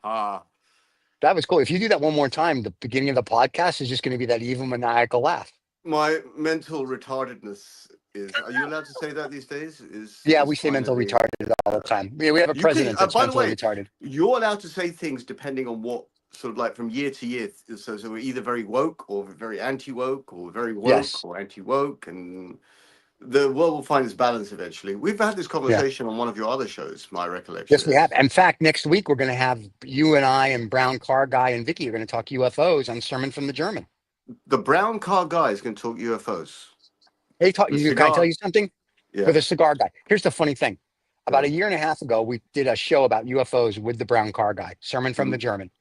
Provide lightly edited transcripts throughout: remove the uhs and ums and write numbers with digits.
That was cool. If you do that one more time, the beginning of the podcast is just going to be that evil maniacal laugh. My mental retardedness is. Are you allowed to say that these days? Yeah, Is we say mental finally. retarded all the time. We have a You can. president that's By the mentally way, retarded. you're allowed to say things depending on what sort of like from year to year. So we're either very woke or very anti-woke or very woke Yes. or anti-woke, and the world will find its balance eventually. We've had this Yeah. conversation on one of your other shows. My recollection Yes, we have. is In fact, next week we're going to have you and I and Brown Car Guy and Vicky are going to talk UFOs on Sermon from the German. the brown car guy is going to talk UFOs. Hey, The can I tell cigar, you something? For yeah. the cigar guy. Here's the funny thing. About Yeah. a year and a half ago, we did a show about UFOs with the Brown Car Guy, Sermon from the Mm-hmm. German.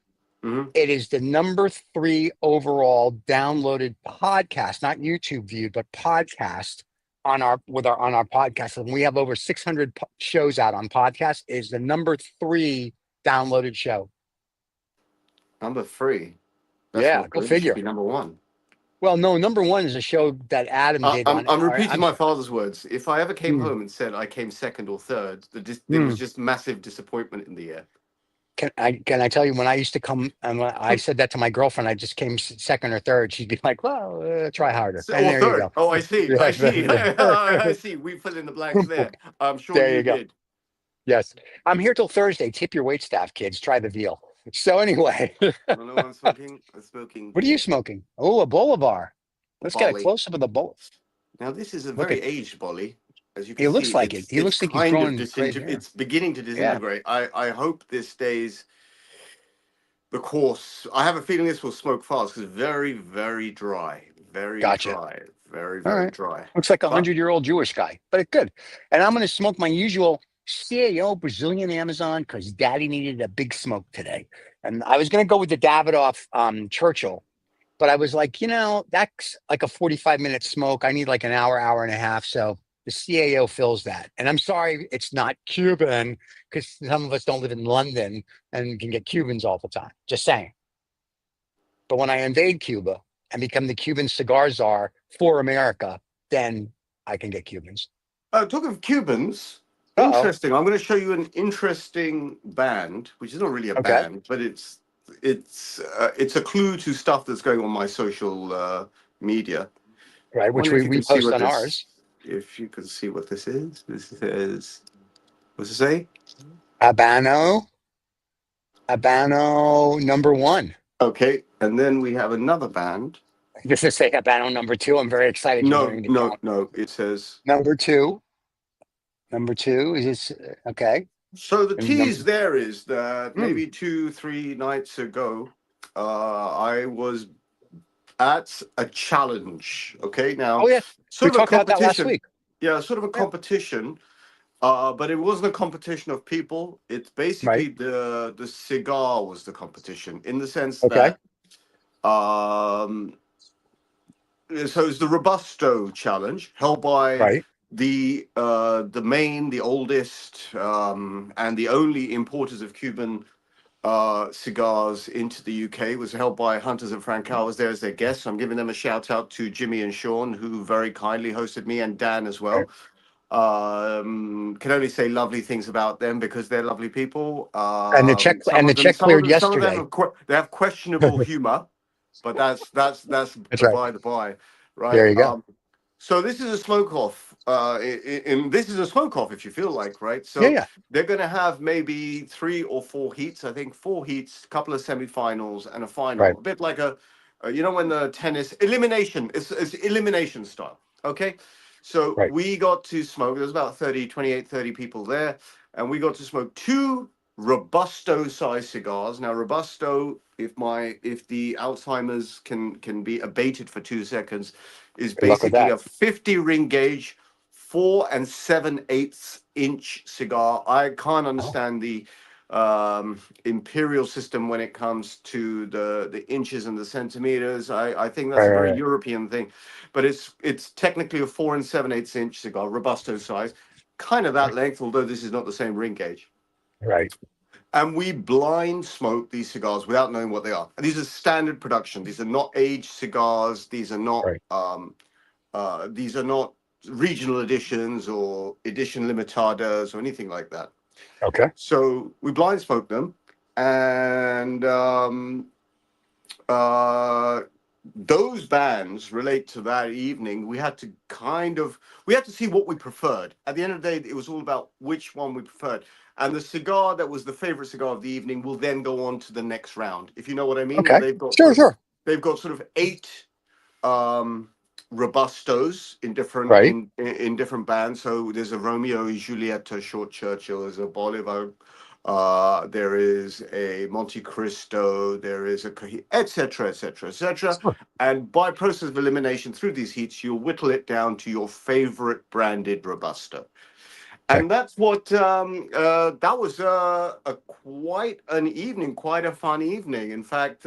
Mm-hmm. It is the #3 overall downloaded podcast, not YouTube viewed, but podcast on our podcast. And we have over 600 shows out on podcast. Is the #3 downloaded show. Number 3. That's Yeah, not go good. It should figure. be number 1. Well, no, #1 is a show that Adam did on. I'm repeating my father's words. If I ever came Hmm, home and said I came second or third, there hmm. was just massive disappointment in the air. Can I tell you when I used to come and when I said that to my girlfriend, I just came second or third. She'd be like, "Well, try harder." And Or there you third. go. Oh, I see. I see. I see. We fill in the blanks there. I'm sure There you you go. did. Yes, I'm here till Thursday. Tip your wait staff, kids. Try the veal. So anyway, You know what I'm smoking? I'm smoking what are you smoking? Oh, a Bolivar. Let's get a Bolly. close up of the bowl. Now this is a Look at. very aged Bolly. As you can He see, looks like it. He it's looks like he's kind of growing gray hair. it's beginning to Yeah, disintegrate. I hope this stays the course. I have a feeling this will smoke fast because very, very dry. Very gotcha. dry. Very, All very right. dry. Looks like a But 100-year-old Jewish guy, but it's good. And I'm going to smoke my usual CAO Brazilian Amazon because Daddy needed a big smoke today. And I was going to go with the Davidoff Churchill, but I was like, that's like a 45-minute smoke. I need like an hour, hour and a half. So the CAO fills that. And I'm sorry, it's not Cuban because some of us don't live in London and can get Cubans all the time. Just saying. But when I invade Cuba and become the Cuban cigar czar for America, then I can get Cubans. talking of Cubans, Uh-oh. interesting. I'm going to show you an interesting band, which is not really a Okay. band, but it's a clue to stuff that's going on my social media. Right, which Wonder if you we can see post what on this. ours. If you can see what this is. This says. What's it say? Habano #1. Okay, and then we have another band. This is say Habano #2. I'm very excited you're learning to count. No. It says. #2. #2 is this okay? So the And tease there is that Hmm. maybe 2-3 nights ago, I was at a challenge. Okay, now Oh yeah, we sort of a talked about that last competition. week. Yeah, sort of a Yeah. competition. But it wasn't a competition of people. It's basically Right. the cigar was the competition in the sense Okay. that so it's the Robusto challenge held by Right. the oldest, and the only importers of Cuban cigars into the UK. Was held by Hunters and Francois. I was there as their guest. So I'm giving them a shout out to Jimmy and Sean, who very kindly hosted me, and Dan as well. Can only say lovely things about them because they're lovely people. And the check cleared Some of them yesterday. they have questionable humor, but that's That's right. by the by, right? There you go. So this is a smoke off. This is a smoke off, if you feel like, right? So Yeah. they're going to have maybe 3 or 4 heats. I think 4 heats, a couple of semifinals, and a final. Right. A bit like when the tennis elimination. It's elimination style. Okay. So Right. we got to smoke. There's about 30 people there, and we got to smoke 2 Robusto size cigars. Now Robusto, if the Alzheimer's can be abated for 2 seconds, is Good luck with basically that. a 50 ring gauge, 4 7/8 inch cigar. I can't Oh, understand the imperial system when it comes to the inches and the centimeters. I think that's right, a right, very right. European thing, but it's technically a 4 7/8 inch cigar, Robusto size, kind of that length, although this is not the same ring gauge. Right. And we blind smoke these cigars without knowing what they are. And these are standard production. These are not aged cigars. These are not Right. regional editions or edition limitadas or anything like that. Okay. So we blind smoked them, and and uh, those bands relate to that evening. We had to see what we preferred. At the end of the day, it was all about which one we preferred. And the cigar that was the favorite cigar of the evening will then go on to the next round, if you know what I mean. Where Okay. Sure, sure. they've got sort of eight um robustos in different Right. in different bands. So there's a Romeo and Juliet, a Short Churchill, there's a Bolivar, there is a Monte Cristo, there is a etc etc etc. Sure. And by process of elimination through these heats, you'll whittle it down to your favorite branded robusto. Okay. And that's what that was a quite an evening, quite a fun evening. In fact,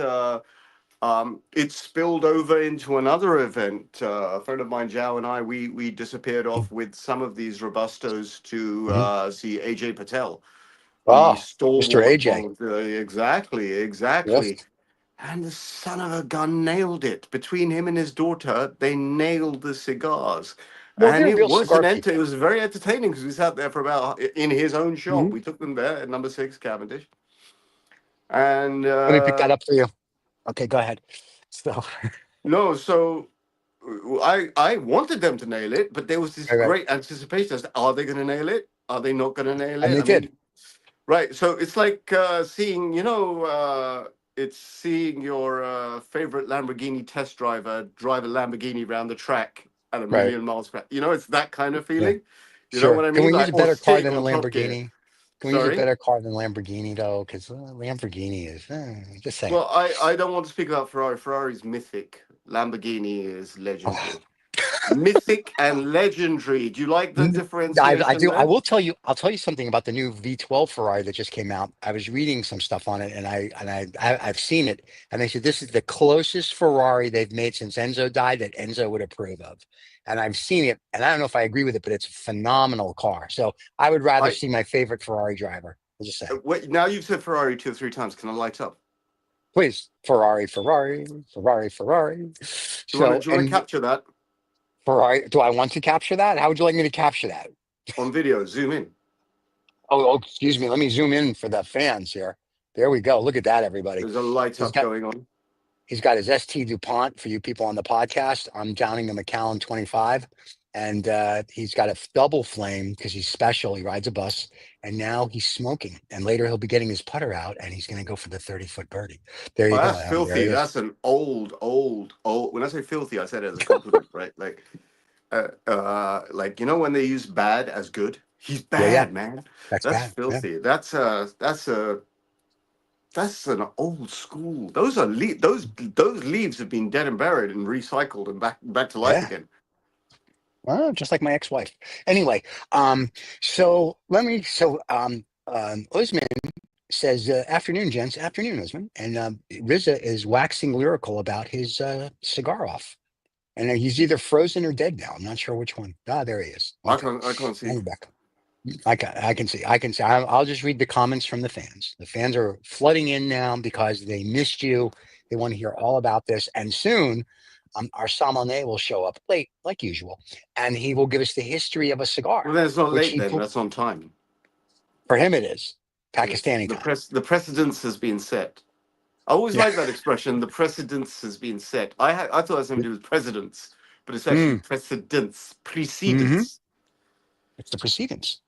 it spilled over into another event. A friend of mine, Zhao, and I, we disappeared off with some of these robustos to Mm-hmm. see AJ Patel, the Oh, Mr. stalwart AJ. of exactly, Yes. exactly. And the son of a gun nailed it. Between him and his daughter, they nailed the cigars. Well, And they're it real was cigar it people. was very entertaining because we sat there for about in his own shop. Hmm. We took them there at number 6 Cavendish. And Let me pick that up for you. Okay, go ahead. So, no, so I wanted them to nail it, but there was this right, right. great anticipation as to, are they going to nail it? Are they not going to nail And it? they I did. mean, right. So it's like seeing, it's seeing your favorite Lamborghini test driver drive a Lamborghini around the track at a Right. million miles per. It's that kind of Yeah. feeling. You know Sure. what I Can mean? we use Like, a or better car sitting than a on Top Gear. Lamborghini? Can we use a Sorry. better car than Lamborghini though? Because Lamborghini is just saying. Well, I don't want to speak about Ferrari. Ferrari's mythic. Lamborghini is Oh. legendary. Mythic and legendary. Do you like the Mm, I differentiation do. I there? will tell you. I'll tell you something about the new V12 Ferrari that just came out. I was reading some stuff on it, and I've seen it, and they said this is the closest Ferrari they've made since Enzo died that Enzo would approve of. And I've seen it, and I don't know if I agree with it, but it's a phenomenal car. So I would rather I see my favorite Ferrari driver. I'm just saying. wait, now you've said Ferrari 2 or 3 times. Can I light up? Please, Ferrari, Ferrari, Ferrari, Ferrari. So, Do you want to and capture that Ferrari, do I want to capture that? How would you like me to capture that? on video? Zoom in. Oh, excuse me. Let me zoom in for the fans here. There we go. Look at that, everybody. There's a light He's up got going on. he's got his ST DuPont for you people on the podcast. I'm downing a Macallan 25, and he's got a double flame because he's special. He rides a bus, and now he's smoking. And later he'll be getting his putter out, and he's going to go for the 30-foot birdie. There Oh, you go. that's There filthy. he is. That's an old. When I say filthy, I said it as a compliment, right? Like when they use bad as good. He's Yeah, yeah. bad, man. That's That's bad. Yeah, filthy. That's an old school. Those leaves have been dead and buried and recycled and back to life yeah. again. Well, just like my ex-wife. Anyway, so let me. So, Usman says, "Afternoon, gents. Afternoon, Usman." And Riza is waxing lyrical about his cigar off, and he's either frozen or dead now. I'm not sure which one. Ah, there he is. Okay, I can't now see. we're back. I can see. I can see. I'll just read the comments from the fans. The fans are flooding in now because they missed you. They want to hear all about this. And soon, our sommelier will show up late, like usual, and he will give us the history of a cigar, Well, then it's not which late. he Then put that's on time. for him. It is Pakistani The time. the precedence has been set. I always Yeah. like that expression. The precedence has been set. I thought it had something to do with presidents, but it's actually Mm, precedence, hmm. precedence, It's the precedence.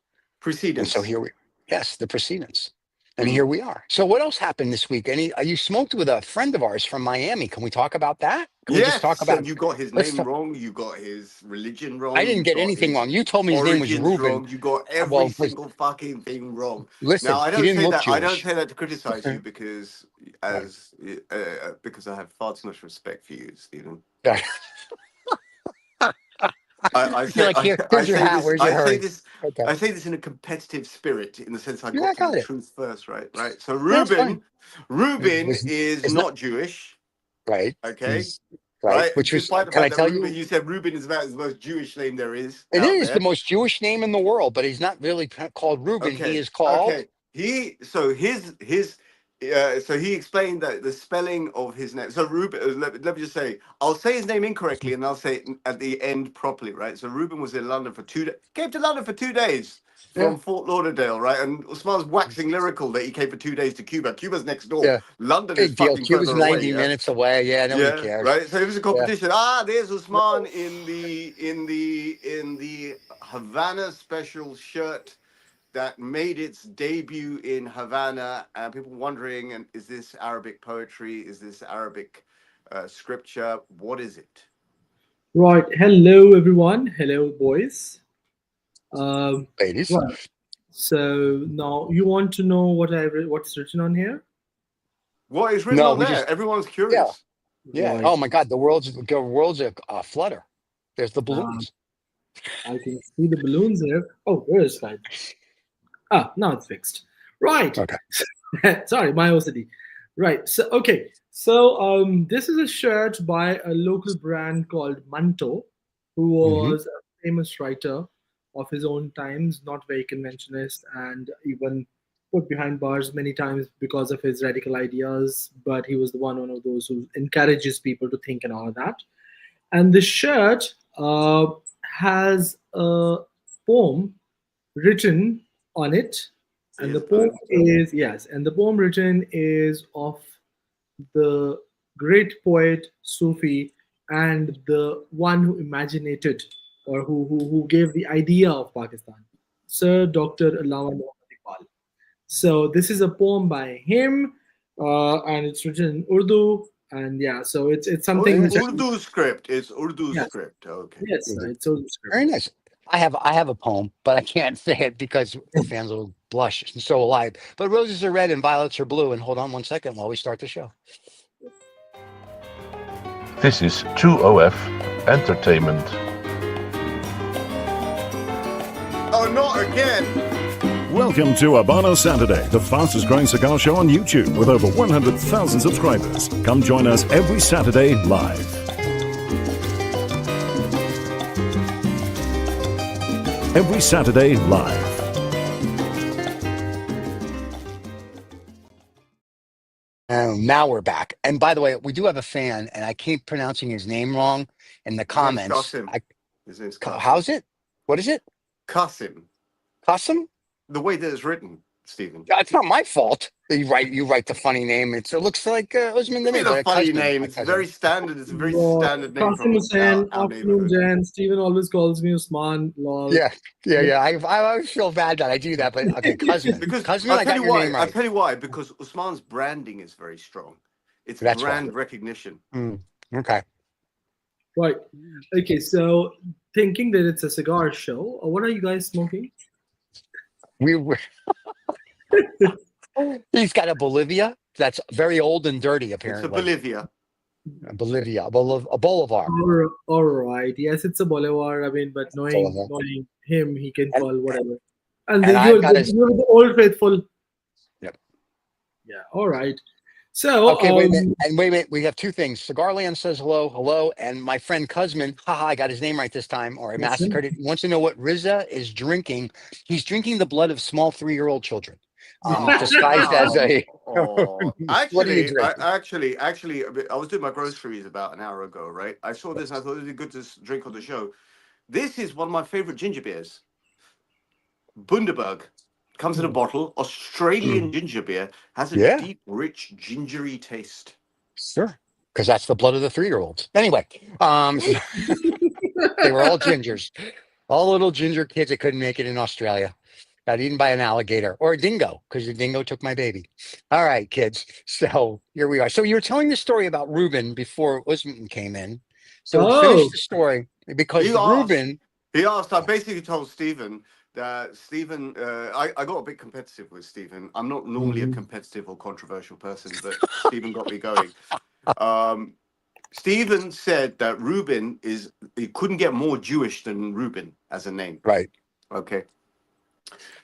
And so precedence. here we, yes, the precedence. And Mhm. here we are. So what else happened this week? You smoked with a friend of ours from Miami. Can we talk about that? Can we just talk Yes, about, and you got his let's name talk. wrong. You got his religion I wrong. didn't You get got anything his wrong. You told me his name was origins Ruben. wrong. You got every Well, single fucking thing wrong. listen, Now he didn't look I don't Jewish. say that to criticize you Right. because I have far too much respect for you, Stephen. Right. I You're say like, here's your hat. Where's your hurry? Okay. I say this in a competitive spirit, in the sense I Yeah, got I to the got it. truth first, right. So That's fine. Ruben Was is it's not not Jewish, right. okay, He's right. right? Which was, Despite the can I fact that tell Ruben, you? you said Ruben is about the most Jewish name there is It out is the there. most Jewish name in the world, but he's not really called Reuben. He Okay, is called okay. So he explained that the spelling of his name. So Ruben, let me just say, I'll say his name incorrectly, and I'll say it at the end properly, right? So Ruben was in London for 2 days. Came to London for 2 days. from Fort Lauderdale, right? And Usman's waxing lyrical that he came for 2 days to Cuba. Cuba's next door. Yeah. London is Big deal. fucking Cuba's further away. 90 Yeah. minutes away. Yeah, nobody Yeah, cares. right. So it was a Yeah. competition. There's Usman in the Havana special shirt that made its debut in Havana, and people wondering, and is this Arabic poetry? Is this Arabic scripture? What is it? Right. Hello, everyone. Hello, boys. Ladies. Right. So now you want to know what's written on here? What is written No, on we there? just, Everyone's yeah. curious. Yeah. Right. Oh my God. The world's a flutter. There's the balloons. I can see the balloons here. Oh, where is that? Now it's fixed. Right. Okay. Sorry, my OCD. Right. So this is a shirt by a local brand called Manto, who was a famous writer of his own times, not very conventionalist, and even put behind bars many times because of his radical ideas. But he was one of those who encourages people to think and all of that. And the shirt has a poem written on it, and the Yes, poem balloons. is yes, and the poem written is of the great poet Sufi and the one who imaginated or who gave the idea of Pakistan, Sir Dr. Allama Muhammad Iqbal. So this is a poem by him, and it's written in Urdu, and yeah, so it's Oh, something it's which Urdu script. It's Urdu yes, script. Okay. yes, it's Urdu script. Very nice. I have a poem, but I can't say it because the fans will blush, and so will I. But roses are red and violets are blue. And hold on one second while we start the show. This is True OF Entertainment. Oh, not again. Welcome to Habanos Saturday, the fastest growing cigar show on YouTube with over 100,000 subscribers. Come join us every Saturday live. Every Saturday live. And now we're back. And by the way, we do have a fan, and I keep pronouncing his name wrong in the comments. Qasim. His name's Qasim. How's it? What is it? Qasim. Qasim? The way that it's written, Stephen. It's not my fault. You write the funny name. It looks like Usman to me. It's a but funny Qasim, name. my It's cousin. very standard. It's a very Lol. standard name Qasim from Hussain, our afternoon, neighborhood. Jan. Stephen always calls me Usman. Lol. Yeah. I always feel bad that I do that, but okay, Qasman. Because Qasman, I'll I tell got you your why. name I'll right. tell you why. Because Usman's branding is very strong. It's That's why. brand recognition. Okay. Right. Okay. So thinking that it's a cigar show, what are you guys smoking? We were. He's got a Bolivia that's very old and dirty, It's a apparently. Bolivia. Bolivia, a Bolivar. All right. Yes, it's a Bolivar. I mean, but knowing him, he can call whatever. And and you're I've got his. the old faithful. Yep. Yeah. All right. So Okay, wait a minute. And wait a minute. We have two things. Cigarland says hello, and my friend Kuzman, I got his name right this time, or I massacred it. Wants to know what Riza is drinking. He's drinking the blood of small 3-year-old children, disguised as a. What are you Actually, I was doing my groceries about an hour ago, right? I saw this and I thought it would be good to drink on the show. This is one of my favorite ginger beers. Bundaberg. Comes in a bottle. Australian ginger beer has a deep, rich, gingery taste. Sure, because that's the blood of the 3-year-olds. Anyway, they were all gingers, all little ginger kids that couldn't make it in Australia. Got eaten by an alligator or a dingo because the dingo took my baby. All right, kids. So here we are. So you were telling the story about Ruben before Usman came in. So finish the story because Ruben. He asked. I basically told Stephen that Stephen. I got a bit competitive with Stephen. I'm not normally a competitive or controversial person, but Stephen got me going. Stephen said that Ruben he couldn't get more Jewish than Ruben as a name. Right. Okay.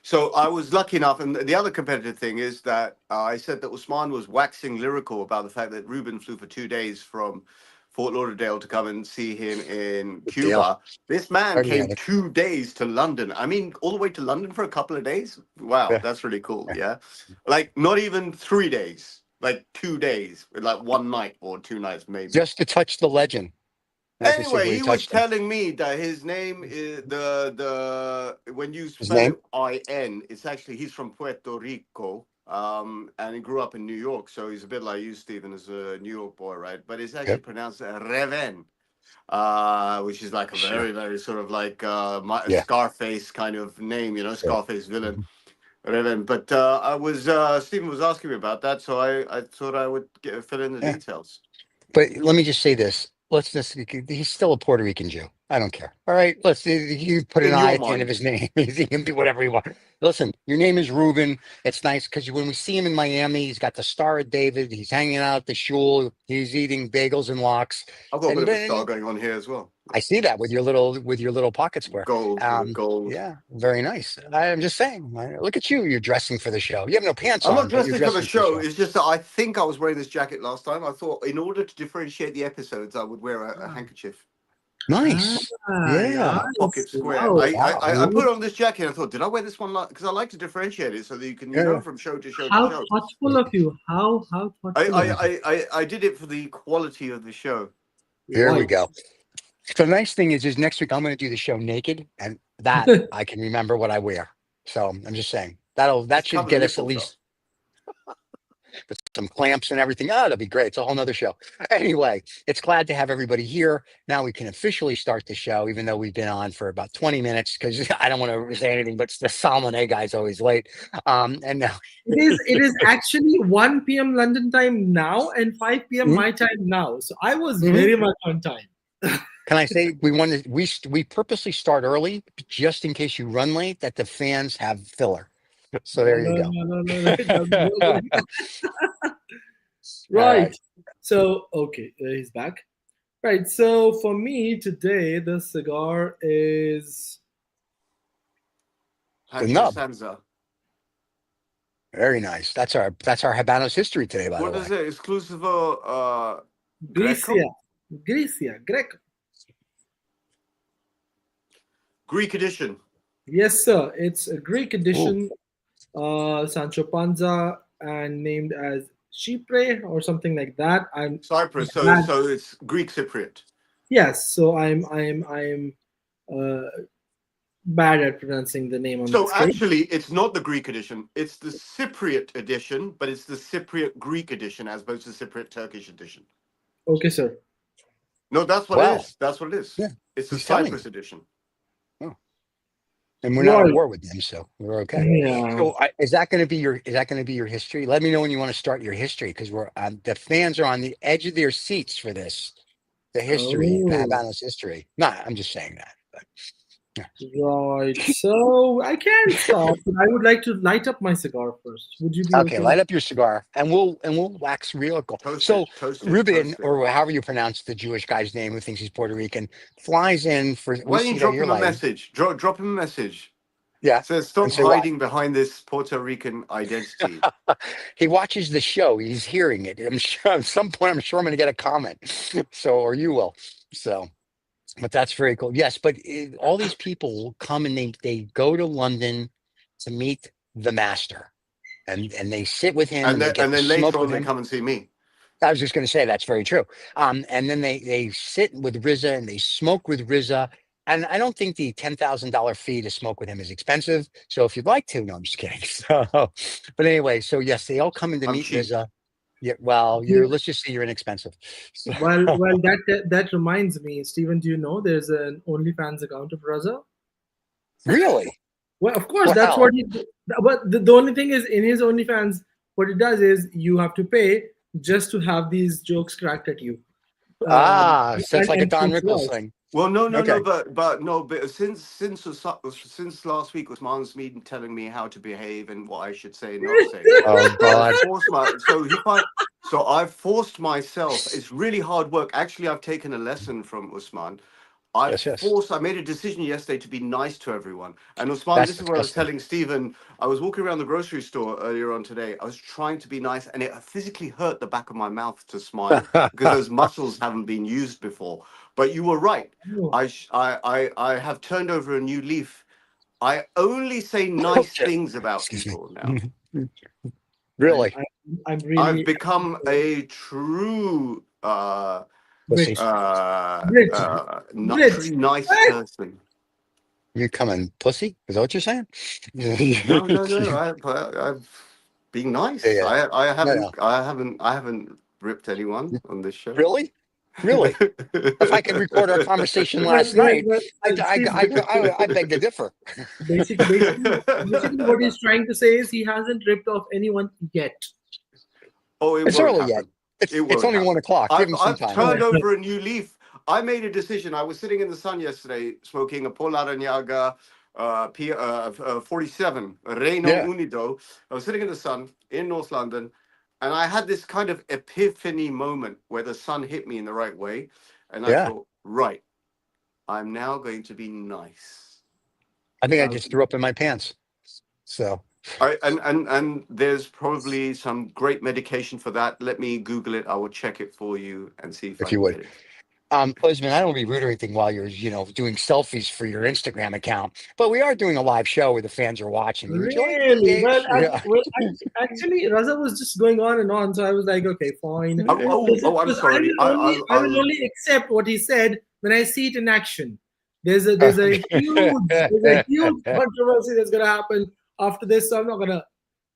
So I was lucky enough, and the other competitive thing is that I said that Usman was waxing lyrical about the fact that Ruben flew for 2 days from Fort Lauderdale to come and see him in Cuba. This man came 2 days to London. I mean, all the way to London for a couple of days. Wow, that's really cool. Yeah, like not even 3 days, like 2 days, like one night or 2 nights maybe. Just to touch the legend. Not to say Anyway, we he was touched him. telling me that his name is the when you His spell name? it IN, it's actually he's from Puerto Rico. And he grew up in New York, so he's a bit like you, Stephen, as a New York boy, right? But it's actually Yep. pronounced Reven, which is like a Sure. very, very sort of like Yeah. Scarface kind of name, Sure. Scarface villain, Reven. But Stephen was asking me about that, so I thought I would fill in the Yeah. details. But let me just say this. Let's just, he's still a Puerto Rican Jew. I don't care. All right. You put an In I your at the end of mind, his name. He can be whatever he wants. Listen, your name is Reuben. It's nice because when we see him in Miami, he's got the Star of David. He's hanging out at the shul. He's eating bagels and lox. I've got a bit And of a star then going on here as well. I see that with your little pocket square. Gold with gold. Yeah, very nice. I'm just saying. Look at you. You're dressing for the show. You have no pants I'm on, not but you're dressing for the dressing for the show. show. It's just that I think I was wearing this jacket last time. I thought in order to differentiate the episodes, I would wear a handkerchief, Nice. Yeah. a pocket square. Wow. I put on this jacket and I thought, did I wear this one? Because I like to differentiate it so that you can, Yeah. from show to show to How show. thoughtful of you. How thoughtful of you. I did it for the quality of the show. Here we Right. go. So the nice thing is next week I'm going to do the show naked, and that I can remember what I wear. So I'm just saying that Just should cover get the us at nipples least with some clamps and everything. Oh, that'll be great. It's a whole nother show. Anyway, it's glad to have everybody here. Now we can officially start the show, even though we've been on for about 20 minutes because I don't want to say anything, but the Salmonet guy's always late. And now It is actually 1 p.m. London time now and 5 p.m. Mhm. my time now. So I was Mhm. very much on time. can I say we purposely start early just in case you run late that the fans have filler. So there you go. No, it doesn't work like that. right. Right. So, okay, he's back. Right. So for me today, the cigar is The nub. Sansa. Very nice. That's our Habanos history today, by What the is way. it? Exclusivo Grecia. Grecia. Greco. Greek edition. Yes, sir. It's a Greek edition, Sancho Panza, and named as Chypre or something like that. I'm Cyprus. bad. So it's Greek Cypriot. Yes. So I'm bad at pronouncing the name on So the screen. actually, it's not the Greek edition. It's the Cypriot edition, but it's the Cypriot Greek edition as opposed to the Cypriot Turkish edition. Okay, sir. No, that's what Wow. it is. That's what it is. Yeah, It's the he's telling Cyprus edition. And we're not Right. at war with them, so we're okay. Yeah. So is that going to be your history? Let me know when you want to start your history because we're the fans are on the edge of their seats for this. The history, Oh. Habanos history. Nah, I'm just saying that. But, yeah. Right. So I can start, but I would like to light up my cigar first. Would you be Okay, light up your cigar, and we'll wax real. Toast So it, toast it, Ruben, toast it. or however you pronounce the Jewish guy's name who thinks he's Puerto Rican, flies in for. Why don't you drop him a lighting. message? Drop him a message. Yeah. Says stop And say hiding behind this Puerto Rican identity. He watches the show. He's hearing it. I'm sure at some point. I'm sure I'm going to get a comment. So, or you will. So, but that's very cool. Yes, but all these people will come and they go to London to meet the master, and they sit with him and they get to then smoke later on with they him. come and see me. I was just going to say that's very true. And then they sit with Riza and they smoke with Riza. And I don't think the $10,000 fee to smoke with him is expensive. So if you'd like to, no, I'm just kidding. So, but anyway, so yes, they all come in to I'm meet cheap. Riza. Yeah, well, let's just say you're inexpensive. So, Well, that reminds me, Stephen. Do you know there's an OnlyFans account of Raza? really? Well, of course, Wow. that's what he. But the only thing is, in his OnlyFans, what it does is you have to pay just to have these jokes cracked at you. So it's like a and Don since Rickles last- thing. Well, no, Okay. but since last week was Man's meeting telling me how to behave and what I should say and not say. Oh God. I've forced myself. It's really hard work. Actually, I've taken a lesson from Usman. I made a decision yesterday to be nice to everyone. And Usman, That's this is what I was disgusting. telling Stephen. I was walking around the grocery store earlier on today. I was trying to be nice, and it physically hurt the back of my mouth to smile because those muscles haven't been used before. But you were right. Oh. I have turned over a new leaf. I only say nice things about people now. Really? I'm really. I've become a true Pussy. Rich. Not Rich. very nice Hey! person. You coming, pussy? Is that what you're saying? No, no, no. I'm being nice. Yeah. No. I haven't ripped anyone on this show. Really? Really? If I could record our conversation last Well, night, well, Steve, I beg to differ. basically what he's trying to say is he hasn't ripped off anyone yet. Oh, it It's won't early happen. yet. It It's won't only happen. 1 o'clock. Give him some I've time. turned over a new leaf. I made a decision. I was sitting in the sun yesterday smoking a Polaranyaga 47 Reino Yeah. Unido. I was sitting in the sun in North London, and I had this kind of epiphany moment where the sun hit me in the right way. And I Yeah. thought, right, I'm now going to be nice. I think I just threw up in my pants. So And there's probably some great medication for that. Let me Google it. I will check it for you and see if I if you can would. get it. Lisman, I don't want to be rude or anything while you're, doing selfies for your Instagram account, but we are doing a live show where the fans are watching. Would you like to Really? engage? Yeah. Actually, Raza was just going on and on, so I was like, okay, fine. Oh, I'm sorry. I will only accept what he said when I see it in action. There's a huge controversy that's gonna happen after this, so I'm not gonna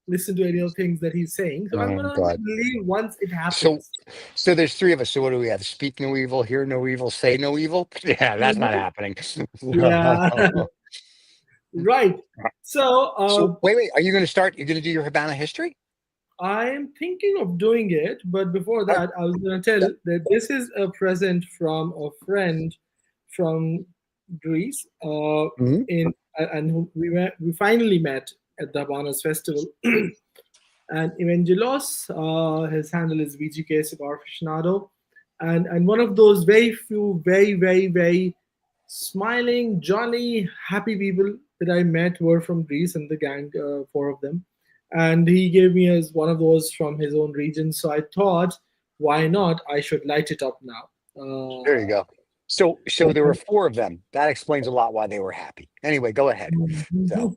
listen to any of the things that he's saying. So I'm Oh, gonna God. leave once it happens. So there's three of us. So what do we have? Speak no evil, hear no evil, say no evil. Yeah, that's not happening. Yeah. Right. So So wait. Are you going to start? You're going to do your Habano history? I am thinking of doing it, but before that, I was going to tell that this is a present from a friend from Greece. Mhm. And we finally met at the Habanos festival. And Evangelos, his handle is VGK Cigar Aficionado, and one of those very few, very, very, very smiling, jolly, happy people that I met were from Greece, and the gang, four of them. And he gave me as one of those from his own region. So I thought, why not? I should light it up now. There you go. So there were four of them. That explains a lot why they were happy. Anyway, go ahead. So.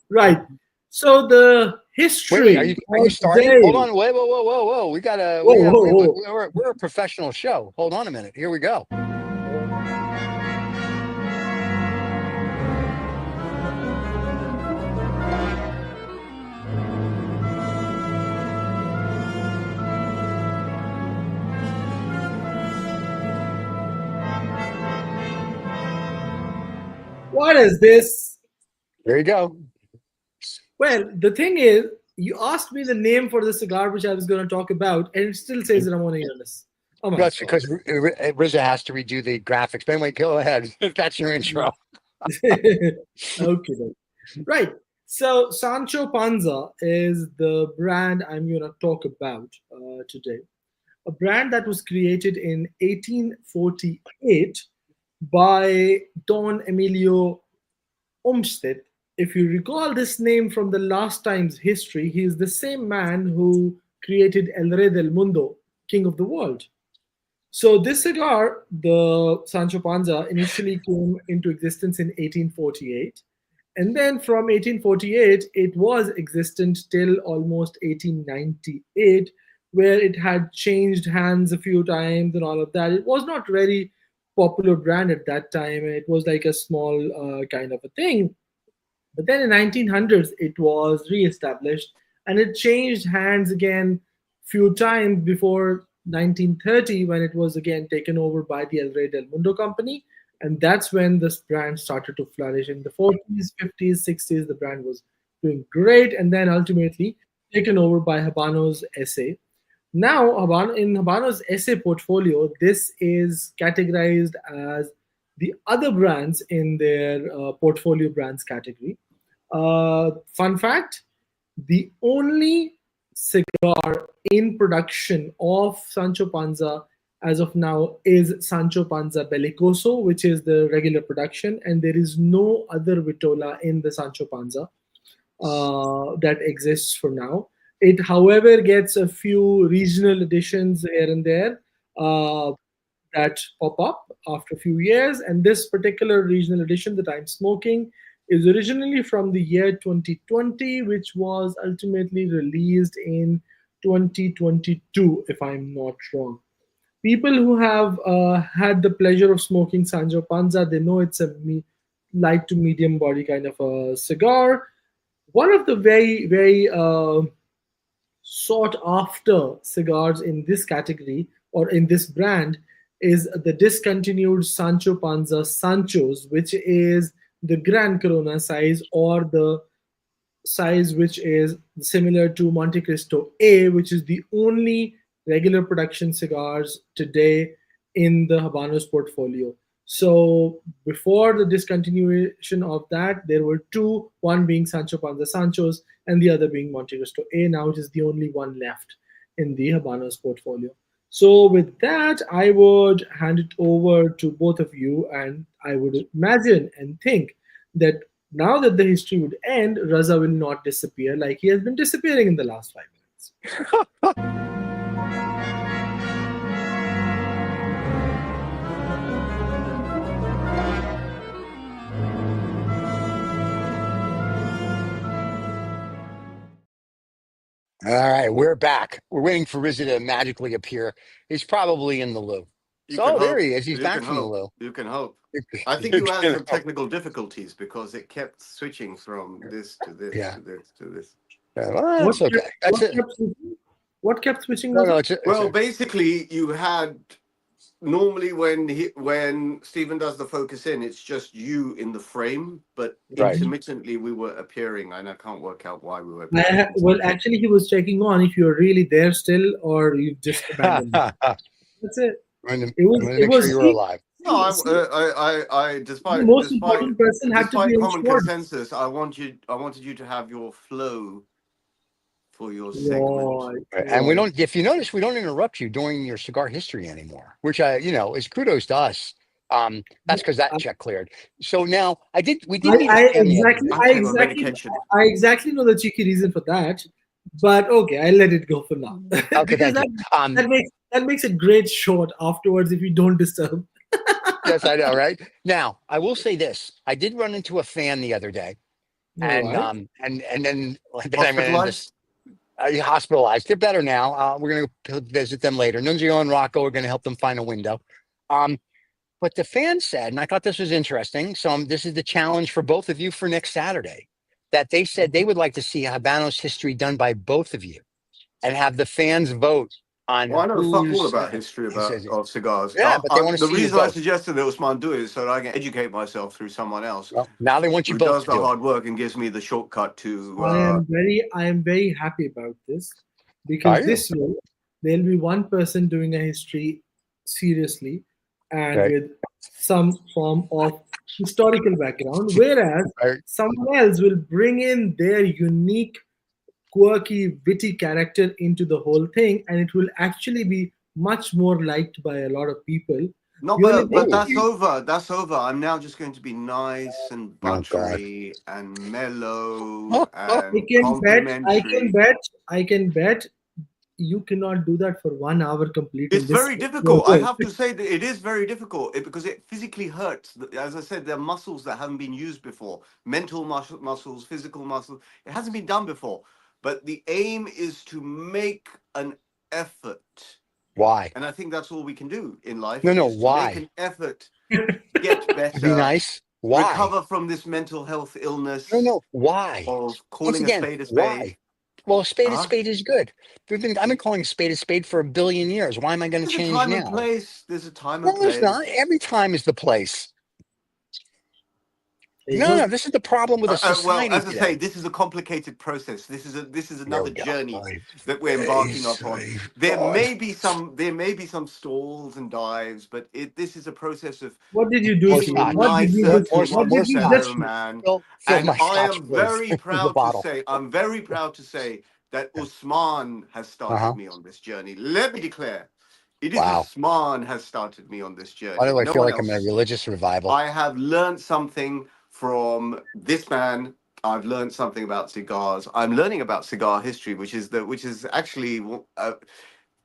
Right. So the history. Wait, are you starting? Today. Hold on. Wait, whoa. We're a professional show. Hold on a minute. Here we go. What is this? There you go. Well, the thing is, you asked me the name for the cigar which I was going to talk about, and it still says Ramon Yones. Oh my That's God. because Rizza has to redo the graphics. But anyway, go ahead. That's your intro. Okay. Then. Right. So Sancho Panza is the brand I'm going to talk about today. A brand that was created in 1848 by Don Emilio Olmsted. If you recall this name from the last time's history, he is the same man who created El Rey del Mundo, King of the World. So this cigar, the Sancho Panza, initially came into existence in 1848. And then from 1848, it was existent till almost 1898, where it had changed hands a few times and all of that. It was not very popular brand at that time. It was like a small kind of a thing. But then in 1900s, it was reestablished and it changed hands again few times before 1930 when it was again taken over by the El Rey del Mundo company. And that's when this brand started to flourish. In the 40s, 50s, 60s, the brand was doing great and then ultimately taken over by Habanos SA. Now, in Habanos SA portfolio, this is categorized as the other brands in their portfolio brands category. Fun fact, the only cigar in production of Sancho Panza as of now is Sancho Panza Bellicoso, which is the regular production, and there is no other Vitola in the Sancho Panza that exists for now. It, however, gets a few regional editions here and there that pop up after a few years, and this particular regional edition that I'm smoking is originally from the year 2020, which was ultimately released in 2022, if I'm not wrong. People who have had the pleasure of smoking Sancho Panza, they know it's a light to medium body kind of a cigar. One of the very sought after cigars in this category or in this brand is the discontinued Sancho Panza Sanchos, which is the Gran Corona size, or the size which is similar to Monte Cristo A, which is the only regular production cigars today in the Habanos portfolio. So before the discontinuation of that, there were two, one being Sancho Panza Sanchos and the other being Monte Cristo A. Now it is the only one left in the Habanos portfolio. So with that, I would hand it over to both of you, and I would imagine and think that now that the history would end, Raza will not disappear like he has been disappearing in the last 5 minutes. All right, we're back. We're waiting for Rizza to magically appear. He's probably in the loo. You can There hope. he is. He's You back can from the hope. loo. You can hope. I think You you had can some hope. technical difficulties because it kept switching from this to this Yeah. to this to this. Yeah, well, that's okay. That's it. What kept switching? No, Raza? it's Well, basically, you had normally when Stephen does the focus in, it's just you in the frame, but Right. intermittently we were appearing, and I can't work out why we were appearing. Well, actually, he was checking on if you're really there still or you've just abandoned it. That's it. I'm going It was. to It make was. sure you're alive. No, the I despite most despite important person had to despite be common ensured. consensus, I wanted you to have your flow for your segment. Right. And we don't, if you notice, we don't interrupt you during your cigar history anymore, which is kudos to us. That's because that check cleared. So now we did need a fan the other day. I'm taking my medication. I exactly know the cheeky reason for that, but okay, I'll let it go for now. Okay, Because thank you. that makes a great short afterwards if you don't disturb. Yes, I know, right? Now, I will say this: I did run into a fan the other day, and Right. and then I ran into Hospitalized? hospitalized. They're better now. We're going to visit them later. Nunzio and Rocco are going to help them find a window. But the fan said, and I thought this was interesting. So this is the challenge for both of you for next Saturday, that they said they would like to see Habanos history done by both of you, and have the fans vote on. Well, I know fuck all who's about history of cigars. Yeah, but they want to the see you reason I both. suggested that Usman do it is so that I can educate myself through someone else Well, now they want you who both does to the do it. hard work and gives me the shortcut to. I am very happy about this Are because you? this way there'll be one person doing a history seriously and Right. with some form of historical background, whereas Right. someone else will bring in their unique, quirky, witty character into the whole thing, and it will actually be much more liked by a lot of people. No, but that's over. That's over. I'm now just going to be nice and buttery and mellow and complimentary. I can bet you cannot do that for 1 hour completely. It's very difficult. I have to say that it is very difficult because it physically hurts. As I said, there are muscles that haven't been used before. Mental muscles, physical muscles. It hasn't been done before. But the aim is to make an effort. Why? And I think that's all we can do in life. No, is why? To make an effort, get better, Be nice. Why? Recover from this mental health illness. No, why? Of calling a spade a spade. Why? Well, a spade is good. I've been calling a spade for 1 billion years. Why am I going to change now? There's a time and place. There's a time and place. No, there's not. Every time is the place. No, this is the problem with a society. Well, as I say, this is a complicated process. This is another journey that we're embarking upon. There may be some stalls and dives, but this is a process of. What did you do? What did you do, man? And I am very proud to say that Usman has started me on this journey. Let me declare. It is Usman has started me on this journey. Why do I feel like I'm in a religious revival? I have learned something from this man. I've learned something about cigars. I'm learning about cigar history, which is actually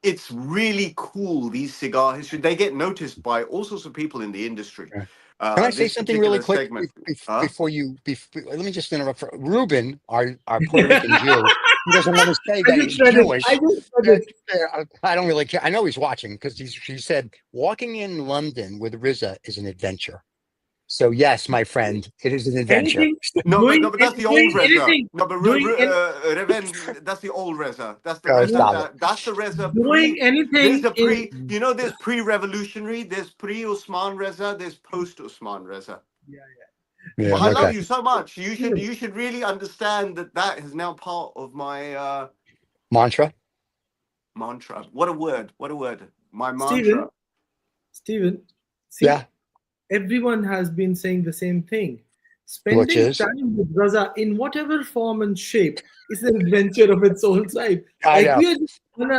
it's really cool. These cigar history, they get noticed by all sorts of people in the industry. Can I say something really quick before you? Let me just interrupt. Ruben, our Puerto Rican Jew, He doesn't want to say I that just he's read it. Jewish. I just read it. I don't really care. I know he's watching because he said walking in London with Riza is an adventure. So yes, my friend, it is an adventure. Anything, No, doing, but that's the old doing Reza. anything, No, but doing, Reven, that's the old Reza. That's the Oh, Reza. stop it. That's the Reza doing pre. There's anything a in. pre. You know, there's pre-revolutionary. There's pre-Osman Reza. There's post-Osman Reza. Yeah, Yeah, But I love okay. you so much. You should really understand that is now part of my Mantra. mantra. What a word. What a word. My Stephen, mantra. Stephen, see, Yeah, everyone has been saying the same thing. which Spending is time with Raza in whatever form and shape is an adventure of its own type. I Like know. we are just on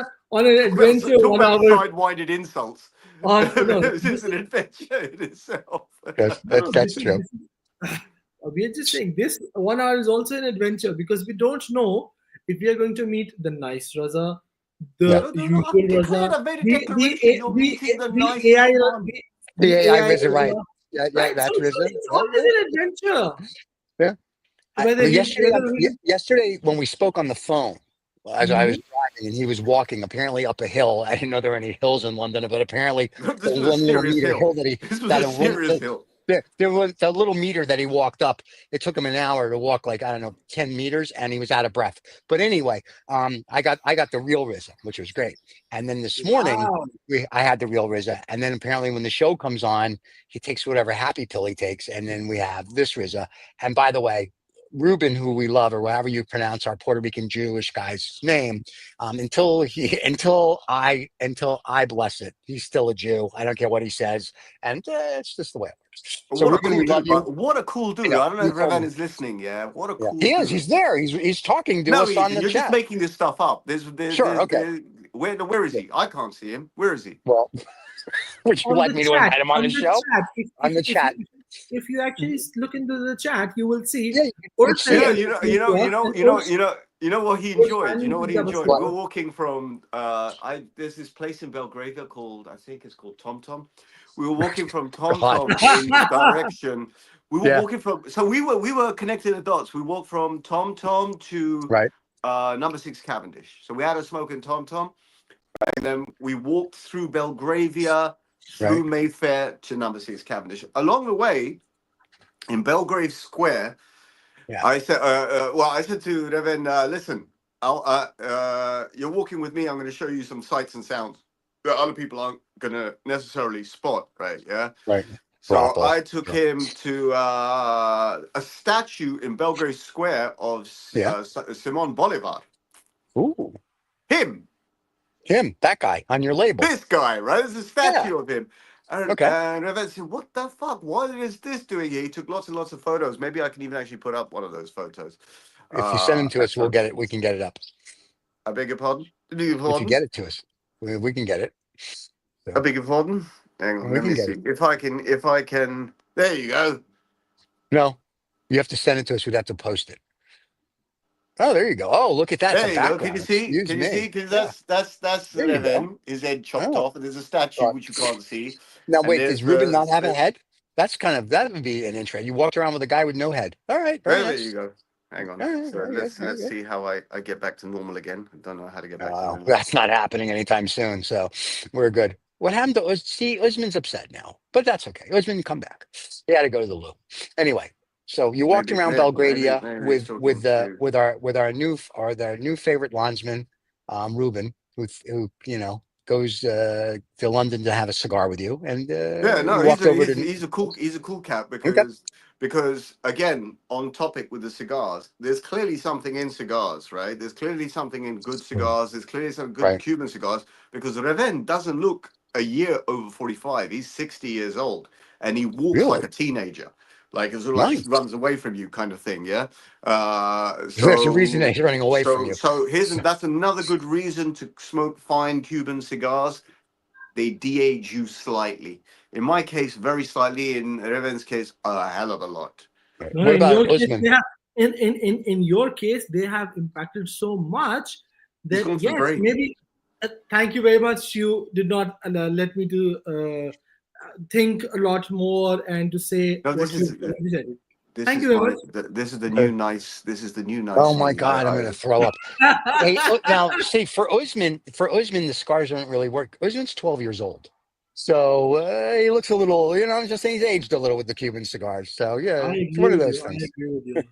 an adventure Talk 1 about hour side-winded insults. on no, This is an adventure in itself. That's this true. we are just saying this 1 hour is also an adventure because we don't know if we are going to meet the nice Raza, Yeah. the No, I've usual declared, Raza, I've made a declaration. You're meeting the nicest AI, one. The the AI AI Riza, right? Raza. Yeah, Right? that's So Riza. it's always an adventure. Yeah. Whether But he, yesterday, whether he, yesterday when we spoke on the phone, as I was driving and he was walking apparently up a hill. I didn't know there were any hills in London, but apparently This the was a one little serious meter hill hill. that he This was that a a one, serious hill. there was a little meter that he walked up. It took him an hour to walk like I don't know 10 meters, and he was out of breath. But anyway, I got the real Riza, which was great. And then this morning wow. I had the real Riza, and then apparently when the show comes on, he takes whatever happy pill he takes, and then we have this Riza. And by the way, Ruben, who we love, or however you pronounce our Puerto Rican Jewish guy's name, until I bless it, he's still a Jew. I don't care what he says, and it's just the way it works. So What a Ruben, cool we love dude, you. but what a cool dude. Yeah, I don't know you if told Revan me. is listening, yeah. What a Yeah, cool he is. dude. He's there. He's talking to No, us he on isn't. the You're just chat. making this stuff up. Sure. Okay. Where is he? I can't see him. Where is he? Well, would you On like the me to chat, invite him on the show? On the chat. if you actually look into the chat, you will see. Yeah, you Or can see it. You know what he Urs enjoyed. You know what he finally enjoyed. picked up We a were walking from there's this place in Belgravia called I think it's called Tom Tom. We were walking from Tom God. Tom in the direction. We were Yeah. walking from. So we were connecting the dots. We walked from Tom Tom to Right. number 6 Cavendish. So we had a smoke in Tom Tom, and then we walked through Belgravia, through Right. Mayfair to number 6 Cavendish. Along the way, in Belgrave Square, Yeah. I said, I said to Reven, listen, you're walking with me. I'm going to show you some sights and sounds that other people aren't going to necessarily spot, right? Yeah. Right. So Brothel. I took him to a statue in Belgrave Square of Simon Bolivar. Ooh. Him, That guy on your label. this guy, right? There's a statue of him. And, Okay. and Reven said, what the fuck? What is this doing here? He took lots and lots of photos. Maybe I can even actually put up one of those photos. If you send him to us, we'll get it. We can get it up. I beg your pardon? I beg your If you pardon? get it to us, we can get it. I beg your pardon? Hang on, We let me can get see. it. If I can, there you go. No, you have to send it to us. We'd have to post it. Oh, there you go. Oh, look at that. There The you go. background. Can you see? Excuse Can you me. see? Because Yeah. that's There you Reven, his head chopped Oh. off, and there's a statue which you can't see. Now, And wait, there's does Ruben the- not have a the- head? That would be an interest. You walked around with a guy with no head. All right. Very There nice. you go. Hang on. All right, So very let's good, very good. see how I get back to normal again. I don't know how to get back to Oh, normal. that's not happening anytime soon. So we're good. What happened to Uz? See, Usman's upset now, but that's okay. Usman, come back. He had to go to the loo. Anyway, so you walked around Belgravia maybe he's talking to- with our new favorite linesman, Ruben, who goes to London to have a cigar with you, and Yeah, no, you walked over to he's a cool cat Okay. because again, on topic with the cigars, there's clearly something in cigars, right? There's clearly something in good cigars. There's clearly some good Right. Cuban cigars because Reven doesn't look a year over 45. He's 60 years old and he walks Really? like a teenager. Like it's like Nice. he runs away from you kind of thing, yeah. There's a reason that he's running away from you. So that's another good reason to smoke fine Cuban cigars. They de-age you slightly. In my case, very slightly. In Reven's case, a hell of a lot. No, What in about your case, Usman? they have, in your case, they have impacted so much He's that gone to the yes, grave. maybe. Thank you very much. You did not let me to think a lot more and to say No, what this is you said. This Thank is you very my. much. This is the new nice. This is the new nice. Oh my thing. God, I'm gonna throw up. Hey, now see for Usman, the scars don't really work. Usman's 12 years old, so he looks a little. I'm just saying he's aged a little with the Cuban cigars. So yeah, I it's agree one of with those you. I things. agree with you.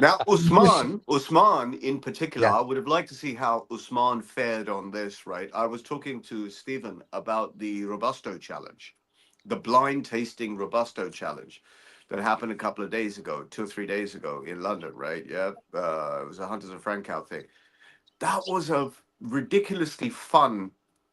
Now, Usman in particular, Yeah, I would have liked to see how Usman fared on this, right? I was talking to Stephen about the Robusto challenge, the blind tasting Robusto challenge that happened a couple of days ago, 2 or 3 days ago in London, right? Yeah. It was a Hunters and Frankout thing. That was a ridiculously fun.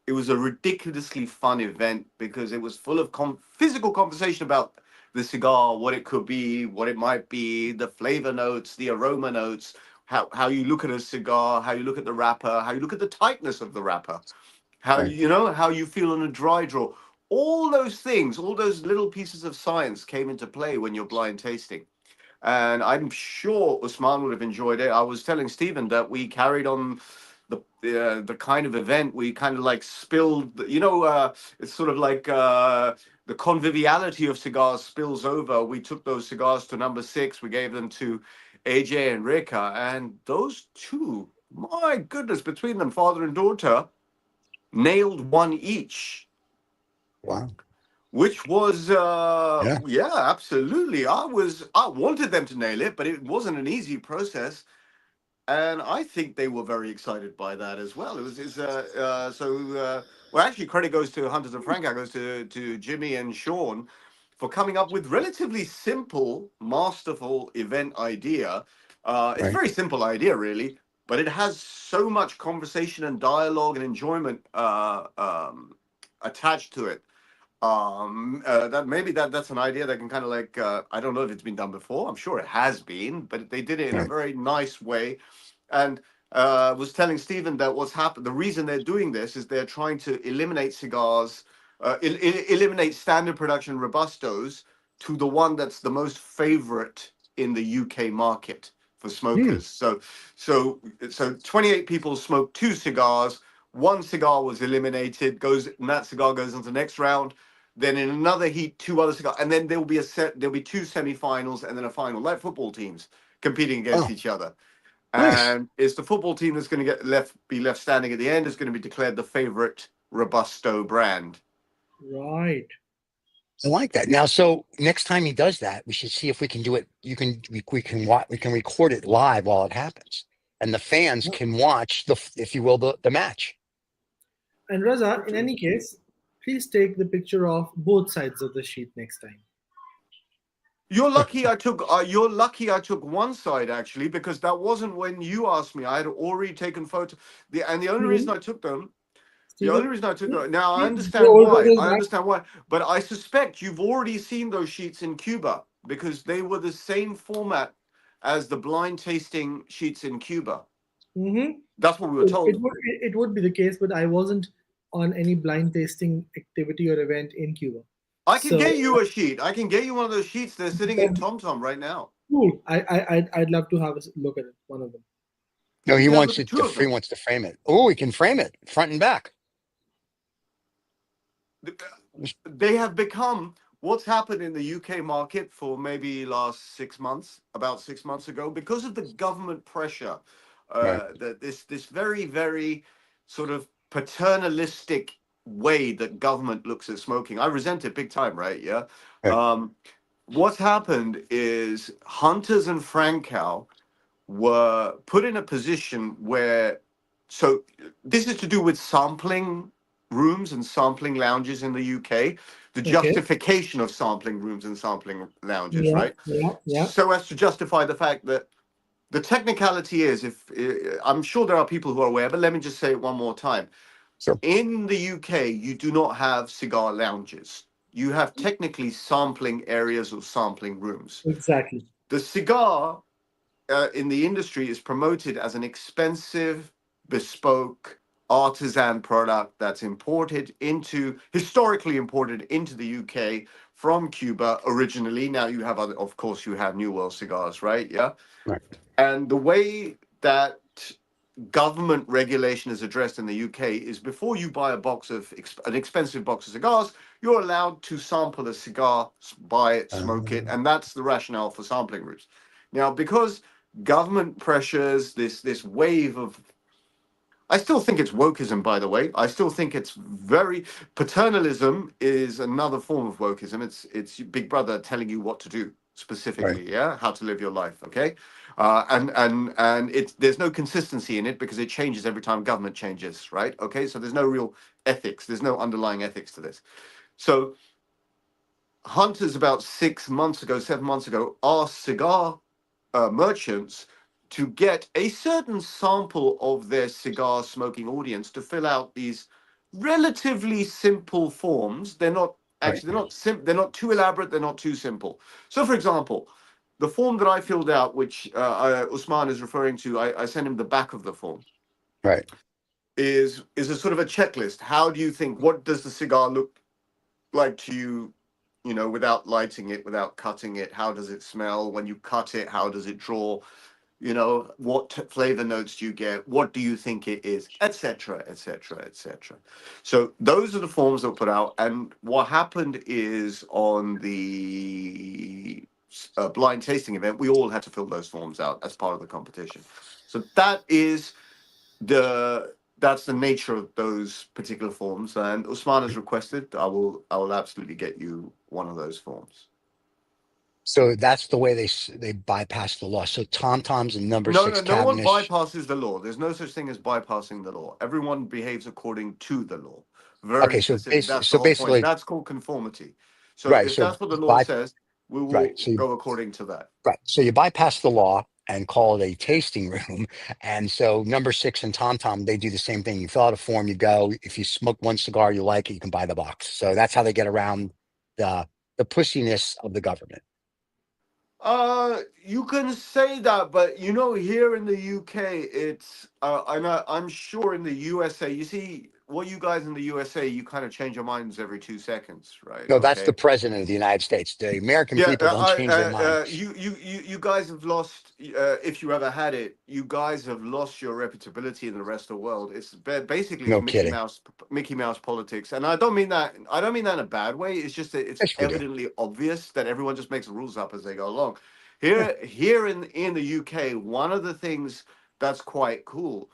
It was a ridiculously fun event because it was full of physical conversation about the cigar, what it could be, what it might be, the flavor notes, the aroma notes, how you look at a cigar, how you look at the wrapper, how you look at the tightness of the wrapper, how right. how you feel on a dry draw. All those things, all those little pieces of science came into play when you're blind tasting. And I'm sure Usman would have enjoyed it. I was telling Stephen that we carried on the kind of event we kind of like spilled. It's sort of like the conviviality of cigars spills over. We took those cigars to number 6. We gave them to AJ and Rika, and those two, my goodness, between them, father and daughter, nailed one each, Wow. which was Yeah. yeah, absolutely. I wanted them to nail it, but it wasn't an easy process, and I think they were very excited by that as well. It was well, actually, credit goes to Hunters and Frank, goes to Jimmy and Sean for coming up with relatively simple, masterful event idea. It's a Right. very simple idea, really, but it has so much conversation and dialogue and enjoyment attached to it. That maybe that's an idea that can kind of like I don't know if it's been done before. I'm sure it has been, but they did it in a Right. very nice way. And was telling Stephen that what's happened, the reason they're doing this is they're trying to eliminate cigars, eliminate standard production Robustos to the one that's the most favorite in the UK market for Hmm. smokers. So 28 people smoked 2 cigars. One cigar was eliminated, and that cigar goes into the next round. Then in another heat, 2 other cigars, and then there'll be 2 semi-finals and then a final, like football teams competing against Oh, each other. nice. And it's the football team that's going to be left standing at the end is going to be declared the favorite Robusto brand. Right. I like that. Now, so next time he does that, we should see if we can do it. We can record it live while it happens, and the fans can watch if you will, the match. And Raza, in any case, please take the picture of both sides of the sheet next time. You're lucky I took. You're lucky I took one side actually, because that wasn't when you asked me. I had already taken photo. The only reason Stephen, I took them. The only Stephen, reason I took them. Now I please understand hold why. brothers I back. understand why. But I suspect you've already seen those sheets in Cuba because they were the same format as the blind tasting sheets in Cuba. Mm-hmm. That's what we were It told. would it would be the case, but I wasn't on any blind tasting activity or event in Cuba. I can So get you a sheet. I can get you one of those sheets. They're sitting in TomTom right now. cool. I'd love to have a look at it, one of them. No, You he can have a wants look at it two to of them. wants to frame it. Oh, he can frame it front and back. They have become what's happened in the UK market for maybe last 6 months, about 6 months ago, because of the government pressure. Right. That this very, very sort of paternalistic way that government looks at smoking. I resent it big time, right? Yeah. Right. What's happened is Hunters and Frankow were put in a position where, so this is to do with sampling rooms and sampling lounges in the UK, the Okay. justification of sampling rooms and sampling lounges, Yeah. right? Yeah. Yeah. So as to justify the fact that the technicality is, if I'm sure there are people who are aware, but let me just say it one more time. So In the UK, you do not have cigar lounges. You have technically sampling areas or sampling rooms. Exactly. The cigar in the industry is promoted as an expensive, bespoke, artisan product that's historically imported into the UK from Cuba originally. Now you have of course, you have New World cigars, right? Yeah. right. And the way that government regulation is addressed in the UK is before you buy an expensive box of cigars, you're allowed to sample a cigar, buy it, smoke it, and that's the rationale for sampling routes. Now, because government pressures, this wave of, I still think it's wokeism, by the way. I still think it's very, paternalism is another form of wokeism. It's Big Brother telling you what to do specifically, Right. yeah, how to live your life, okay, and it's there's no consistency in it because it changes every time government changes, right? Okay, so there's no real ethics. There's no underlying ethics to this. So hunters about 6 months ago, 7 months ago, asked cigar merchants to get a certain sample of their cigar smoking audience to fill out these relatively simple forms. They're not Right. actually they're not too elaborate, they're not too simple. So for example, the form that I filled out, which Usman is referring to, I sent him the back of the form, Right. is a sort of a checklist. How do you think, what does the cigar look like to you, you know, without lighting it, without cutting it? How does it smell when you cut it? How does it draw? You know, what flavor notes do you get? What do you think it is, etc., etc., etc. So those are the forms that were put out. And what happened is on the blind tasting event, we all had to fill those forms out as part of the competition. So that's the nature of those particular forms. And Usman has requested, I will absolutely get you one of those forms. So that's the way they bypass the law. So Tom Toms and number No, six no one cabinets. bypasses the law. There's no such thing as bypassing the law. Everyone behaves according to the law. Very Okay, so specific. That's the so whole point. basically, That's called conformity. So right. if So that's what the law by says, we right. will go according to that. Right. So you bypass the law and call it a tasting room. And so number six and Tom Tom, they do the same thing. You fill out a form, you go. If you smoke one cigar you like it, you can buy the box. So that's how they get around the pussiness of the government. You can say that, but you know, here in the UK, it's I'm sure in the USA, you see, what you guys in the USA, you kind of change your minds every 2 seconds, right? No, that's the Okay. president of the United States. The American Yeah, people don't change their minds. you guys have lost. If you ever had it, you guys have lost your reputability in the rest of the world. Basically it's No kidding. Mickey Mouse politics, and I don't mean that. I don't mean that in a bad way. It's just that it's Yes, we do. evidently obvious that everyone just makes the rules up as they go along. Yeah. Here in the UK, one of the things that's quite cool,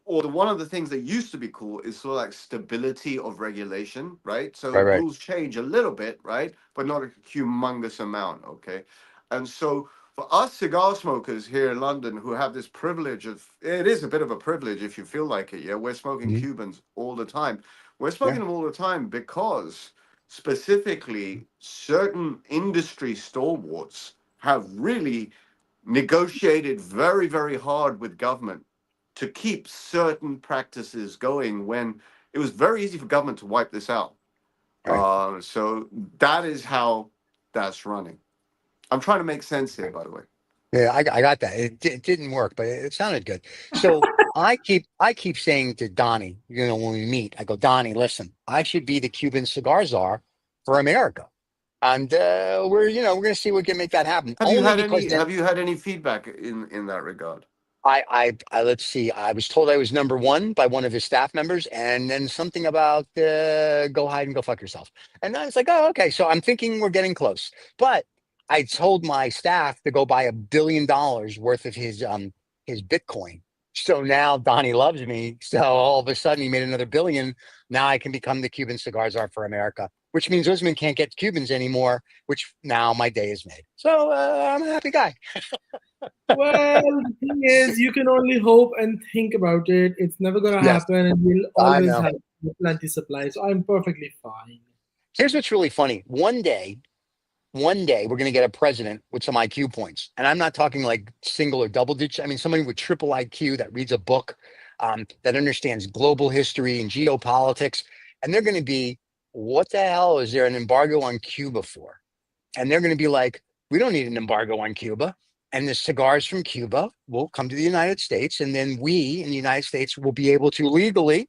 or one of the things that used to be cool, is sort of like stability of regulation, right? So Right, right. rules change a little bit, right? But not a humongous amount, okay? And so for us cigar smokers here in London who have this privilege of, it is a bit of a privilege if you feel like it, yeah? We're smoking Mhm. Cubans all the time. We're Yeah. smoking them all the time because specifically certain industry stalwarts have really negotiated very, very hard with government to keep certain practices going when it was very easy for government to wipe this out. Right. So that is how that's running. I'm trying to make sense here, by the way. Yeah, I got that. It didn't work, but it sounded good. So I keep saying to Donnie, you know, when we meet, I go, Donnie, listen, I should be the Cuban cigar czar for America, and we're going to see if we can make that happen. Only because then Have you had any feedback in that regard? I let's see, I was told I was number one by one of his staff members, and then something about go hide and go fuck yourself, and I was like, oh, okay. So I'm thinking we're getting close, but I told my staff to go buy $1 billion worth of his Bitcoin. So now Donnie loves me. So all of a sudden he made another billion. Now I can become the Cuban cigar czar for America, which means Usman can't get Cubans anymore. Which now my day is made. So I'm a happy guy. Well, the thing is, you can only hope and think about it. It's never going to Yes, happen, and we'll I always know. have plenty supply. So I'm perfectly fine. Here's what's really funny. One day we're going to get a president with some IQ points. And I'm not talking like single or double digit. I mean, somebody with triple IQ that reads a book, that understands global history and geopolitics. And they're going to be, what the hell is there an embargo on Cuba for? And they're going to be like, we don't need an embargo on Cuba. And the cigars from Cuba will come to the United States. And then we in the United States will be able to legally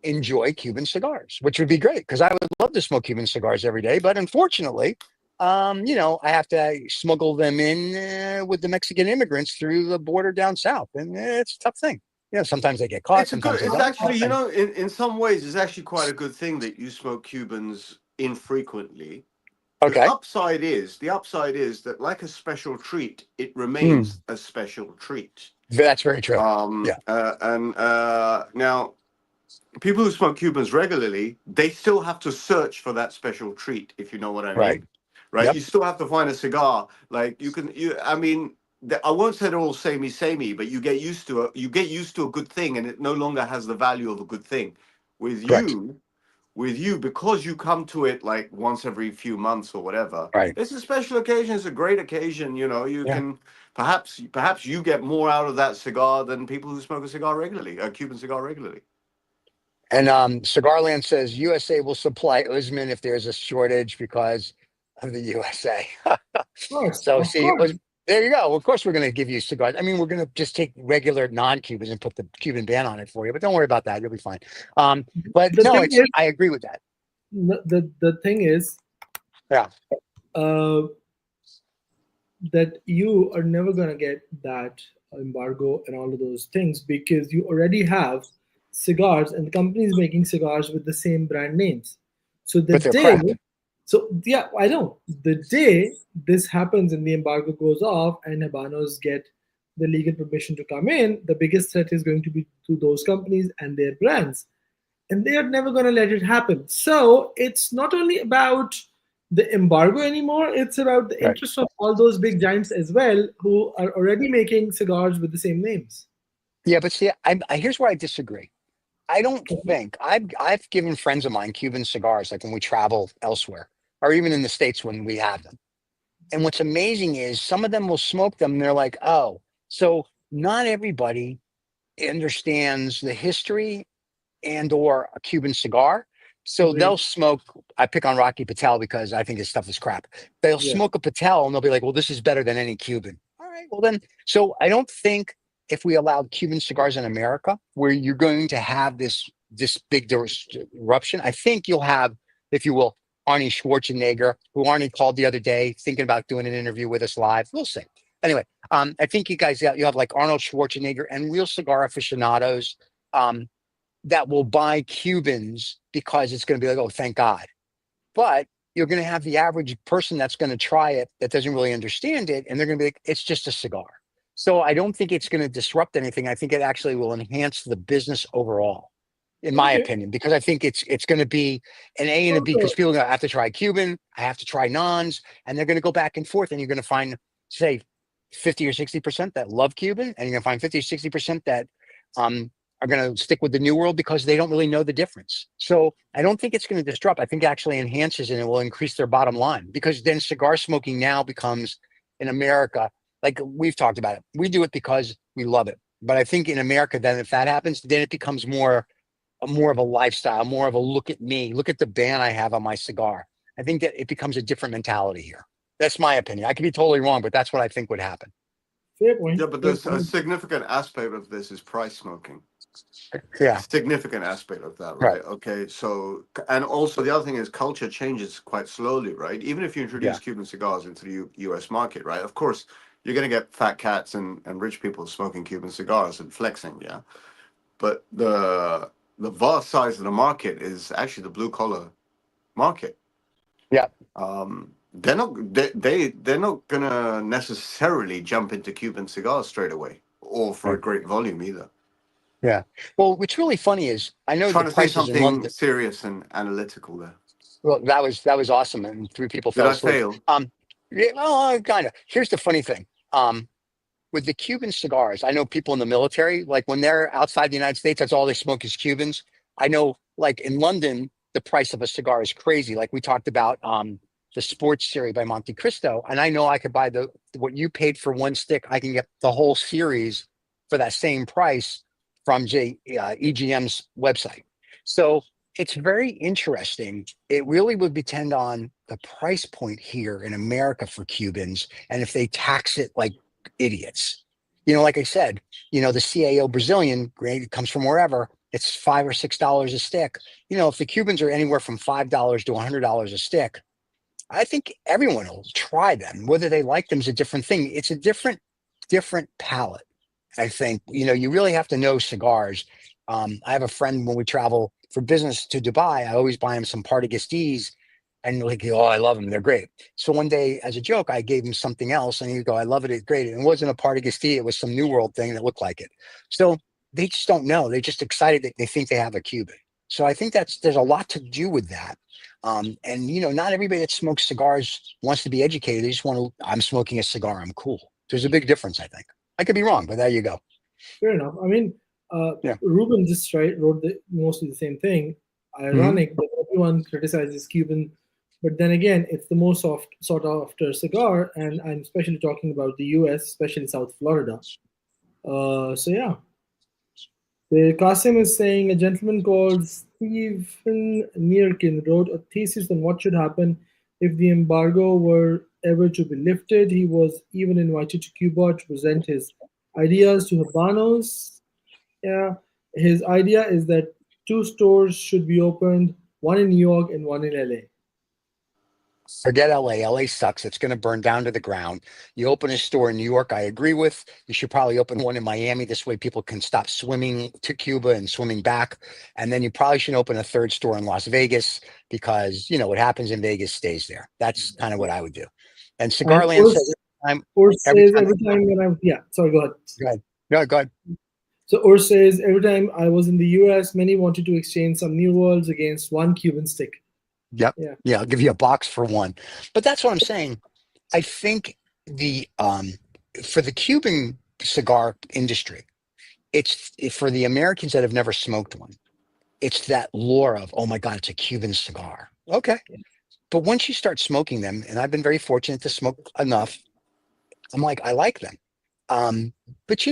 enjoy Cuban cigars, which would be great because I would love to smoke Cuban cigars every day. But unfortunately, I have to smuggle them in with the Mexican immigrants through the border down south, and it's a tough thing. sometimes they get caught, It's a sometimes good. they It's don't. actually, in some ways, it's actually quite a good thing that you smoke Cubans infrequently. Okay. The upside is that, like a special treat, it Hmm. remains a special treat. That's very true. Yeah. And now, people who smoke Cubans regularly, they still have to search for that special treat, if you know what I mean. Right. Right? Yep. You still have to find a cigar. Like I mean, I won't say they're all samey, but you get used to a good thing, and it no longer has the value of a good thing. With Correct. you, because you come to it like once every few months or whatever. Right. It's a special occasion. It's a great occasion. You Yeah. can perhaps you get more out of that cigar than people who smoke a Cuban cigar regularly. And Cigarland says USA will supply Usman if there's a shortage because of the USA. So Of see, course. there you go. Of course, we're going to give you cigars. I mean, we're going to just take regular non-Cubans and put the Cuban ban on it for you. But don't worry about that; you'll be fine. But The no, thing is, I agree with that. the thing is, Yeah. That you are never going to get that embargo and all of those things because you already have cigars and the companies making cigars with the same brand names. So the But they're day, crap. so yeah, I know the day this happens and the embargo goes off and Habanos get the legal permission to come in, the biggest threat is going to be to those companies and their brands. And they are never going to let it happen. So it's not only about the embargo anymore, it's about the Right. interest of all those big giants as well who are already making cigars with the same names. Yeah, but see, here's where I disagree. I don't think I've given friends of mine Cuban cigars, like when we travel elsewhere, or even in the States when we have them. And what's amazing is some of them will smoke them. And they're like, oh, so not everybody understands the history and or a Cuban cigar. So Agreed. they'll smoke. I pick on Rocky Patel because I think his stuff is crap. They'll Yeah. smoke a Patel and they'll be like, well, this is better than any Cuban. All right, well then. So I don't think if we allowed Cuban cigars in America, where you're going to have this big disruption, I think you'll have, if you will, Arnie Schwarzenegger, who Arnie called the other day, thinking about doing an interview with us live. We'll see. Anyway, I think you guys, you have like Arnold Schwarzenegger and real cigar aficionados. That will buy Cubans because it's going to be like, oh, thank God. But you're going to have the average person that's going to try it that doesn't really understand it. And they're going to be like, it's just a cigar. So I don't think it's going to disrupt anything. I think it actually will enhance the business overall, in my Okay. opinion, because I think it's going to be an A and a B because people are going to have to try Cuban, I have to try nons, and they're going to go back and forth. And you're going to find, say, 50 or 60% that love Cuban, and you're going to find 50 or 60% that are going to stick with the New World because they don't really know the difference. So I don't think it's going to disrupt. I think it actually enhances and it will increase their bottom line because then cigar smoking now becomes in America, like we've talked about it. We do it because we love it. But I think in America, then if that happens, then it becomes more of a lifestyle, more of a look at me, look at the band I have on my cigar. I think that it becomes a different mentality here. That's my opinion. I could be totally wrong, but that's what I think would happen. Fair point. Yeah, but there's a significant aspect of this is price smoking. Yeah. Significant aspect of that, Right. right? Okay, so, and also the other thing is culture changes quite slowly, right? Even if you introduce Cuban cigars into the US market, right? Of course, you're going to get fat cats and rich people smoking Cuban cigars and flexing, yeah. But the vast size of the market is actually the blue collar market. Yeah. They're not gonna necessarily jump into Cuban cigars straight away or for a great volume either. Yeah. Well, what's really funny is I know Trying the to say prices in something London. serious and analytical there. Well, that was awesome, and three people Did fell I asleep. fail? Yeah, well, kind of. Here's the funny thing. With the Cuban cigars, I know people in the military, like when they're outside the United States, that's all they smoke is Cubans. I know, like in London, the price of a cigar is crazy. Like we talked about the Sports Series by Monte Cristo, and I know I could buy what you paid for one stick. I can get the whole series for that same price from EGM's website. So it's very interesting. It really would depend on the price point here in America for Cubans, and if they tax it like idiots. Like I said, the CAO Brazilian, great, it comes from wherever. It's $5 or $6 a stick. If the Cubans are anywhere from $5 to $100 a stick, I think everyone will try them. Whether they like them is a different thing. It's a different palate. I think, you really have to know cigars. I have a friend when we travel for business to Dubai, I always buy him some Partagastes and like, oh, I love them. They're great. So one day as a joke, I gave him something else and he'd go, I love it. It's great. And it wasn't a Partagastea. It was some New World thing that looked like it. So they just don't know. They're just excited that they think they have a Cuban. So I think there's a lot to do with that. And not everybody that smokes cigars wants to be educated. They just want to, I'm smoking a cigar. I'm cool. There's a big difference, I think. I could be wrong, but there you go. Fair enough. I mean, Yeah. Ruben just wrote mostly the same thing. Ironic that everyone criticizes Cuban, but then again, it's the most sought after cigar, and I'm especially talking about the U.S., especially South Florida. So yeah. The Qasim is saying a gentleman called Stephen Nierkin wrote a thesis on what should happen if the embargo were ever to be lifted. He was even invited to Cuba to present his ideas to Habanos. Yeah, his idea is that 2 stores should be opened, one in New York and one in LA. Forget LA. LA sucks. It's going to burn down to the ground. You open a store in New York, I agree with. You should probably open one in Miami. This way people can stop swimming to Cuba and swimming back. And then you probably should open a 3rd store in Las Vegas because, what happens in Vegas stays there. That's kind of what I would do. And Cigarland says every time when I'm sorry, go ahead. Go ahead. So Urs says every time I was in the US, many wanted to exchange some New Worlds against one Cuban stick. Yep. Yeah, I'll give you a box for one. But that's what I'm saying. I think for the Cuban cigar industry, it's for the Americans that have never smoked one. It's that lure of, oh my God, it's a Cuban cigar. Okay. But once you start smoking them, and I've been very fortunate to smoke enough, I'm like, I like them. But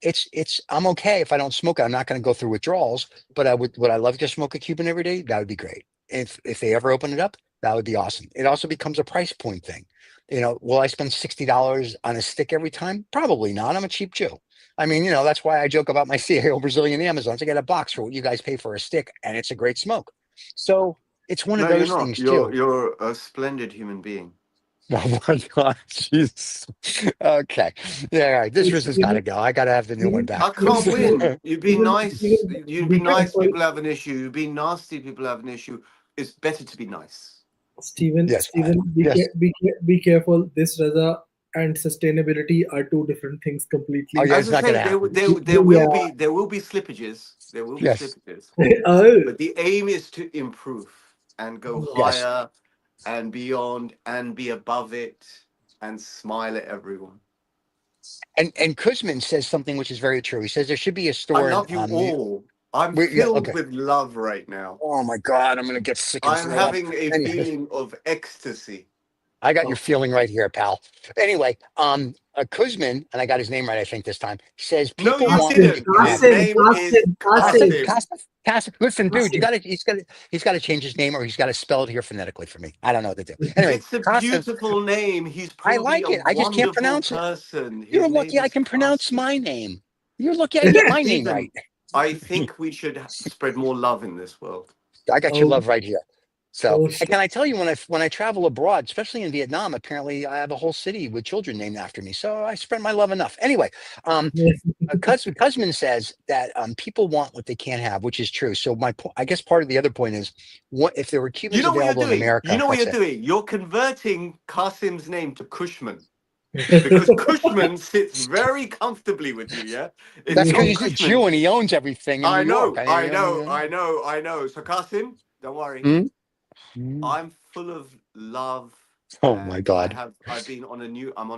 it's I'm okay if I don't smoke it. I'm not going to go through withdrawals, but would I love to smoke a Cuban every day? That would be great. If they ever open it up, that would be awesome. It also becomes a price point thing. Will I spend $60 on a stick every time? Probably not. I'm a cheap Jew. I mean, that's why I joke about my CAO Brazilian Amazons. I get a box for what you guys pay for a stick, and it's a great smoke. So it's one of those things too. You're a splendid human being. Oh my God, jeez. Okay. Yeah, all right. This has got to go. I got to have the new one back. I can't win. You'd be nice. You'd be nice. People have an issue. You'd be nasty. People have an issue. It's better to be nice. Stephen, be careful. This Raza and sustainability are 2 different things completely. Oh, yeah, it's not going to happen. There will be slippages. There will be slippages. But the aim is to improve and go higher and beyond and be above it and smile at everyone. And Kuzmin says something which is very true. He says there should be a store. I love you all. I'm filled with love right now. Oh my God, I'm going to get sick. I'm having a feeling of ecstasy. I got your feeling right here, pal. Anyway, Kuzmin, and I got his name right, I think this time, says people want. His name is Kasim. Listen, dude, he's got to change his name, or he's got to spell it here phonetically for me. I don't know what to do. Anyway, it's a beautiful name. He's probably I like it. I just can't pronounce it. You're lucky I can pronounce my name. You're lucky I get my name right. I think we should spread more love in this world. I got your love right here. So, and can I tell you, when I travel abroad, especially in Vietnam, apparently I have a whole city with children named after me. So I spread my love enough. Anyway, Kuzmin says that people want what they can't have, which is true. So I guess part of the other point is, what if there were Cubans available in America? You know what you're doing? You're converting Qasim's name to Cushman. Because Cushman sits very comfortably with you, yeah? That's because he's a Jew and he owns everything in New York. I know. So Qasim, don't worry. I'm full of love. Oh my God! I'm on a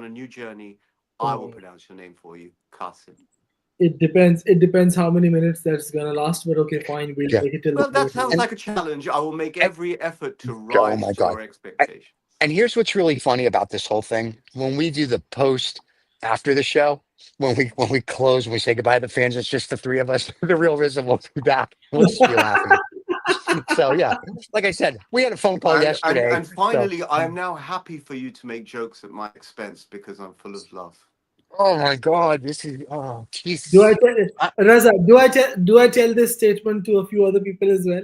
new journey. I will pronounce your name for you, Qasim. It depends how many minutes that's gonna last. But okay, fine. We'll take it till. Well, that sounds like a challenge. I will make every effort to rise to your expectations. And here's what's really funny about this whole thing: when we do the post after the show, when we close, when we say goodbye to the fans, it's just the 3 of us. The real Rizzo will be back. We'll just be laughing. So yeah, like I said, we had a phone call yesterday. And finally, I am now happy for you to make jokes at my expense because I'm full of love. Oh my God, this is Jesus. Do I tell this statement to a few other people as well?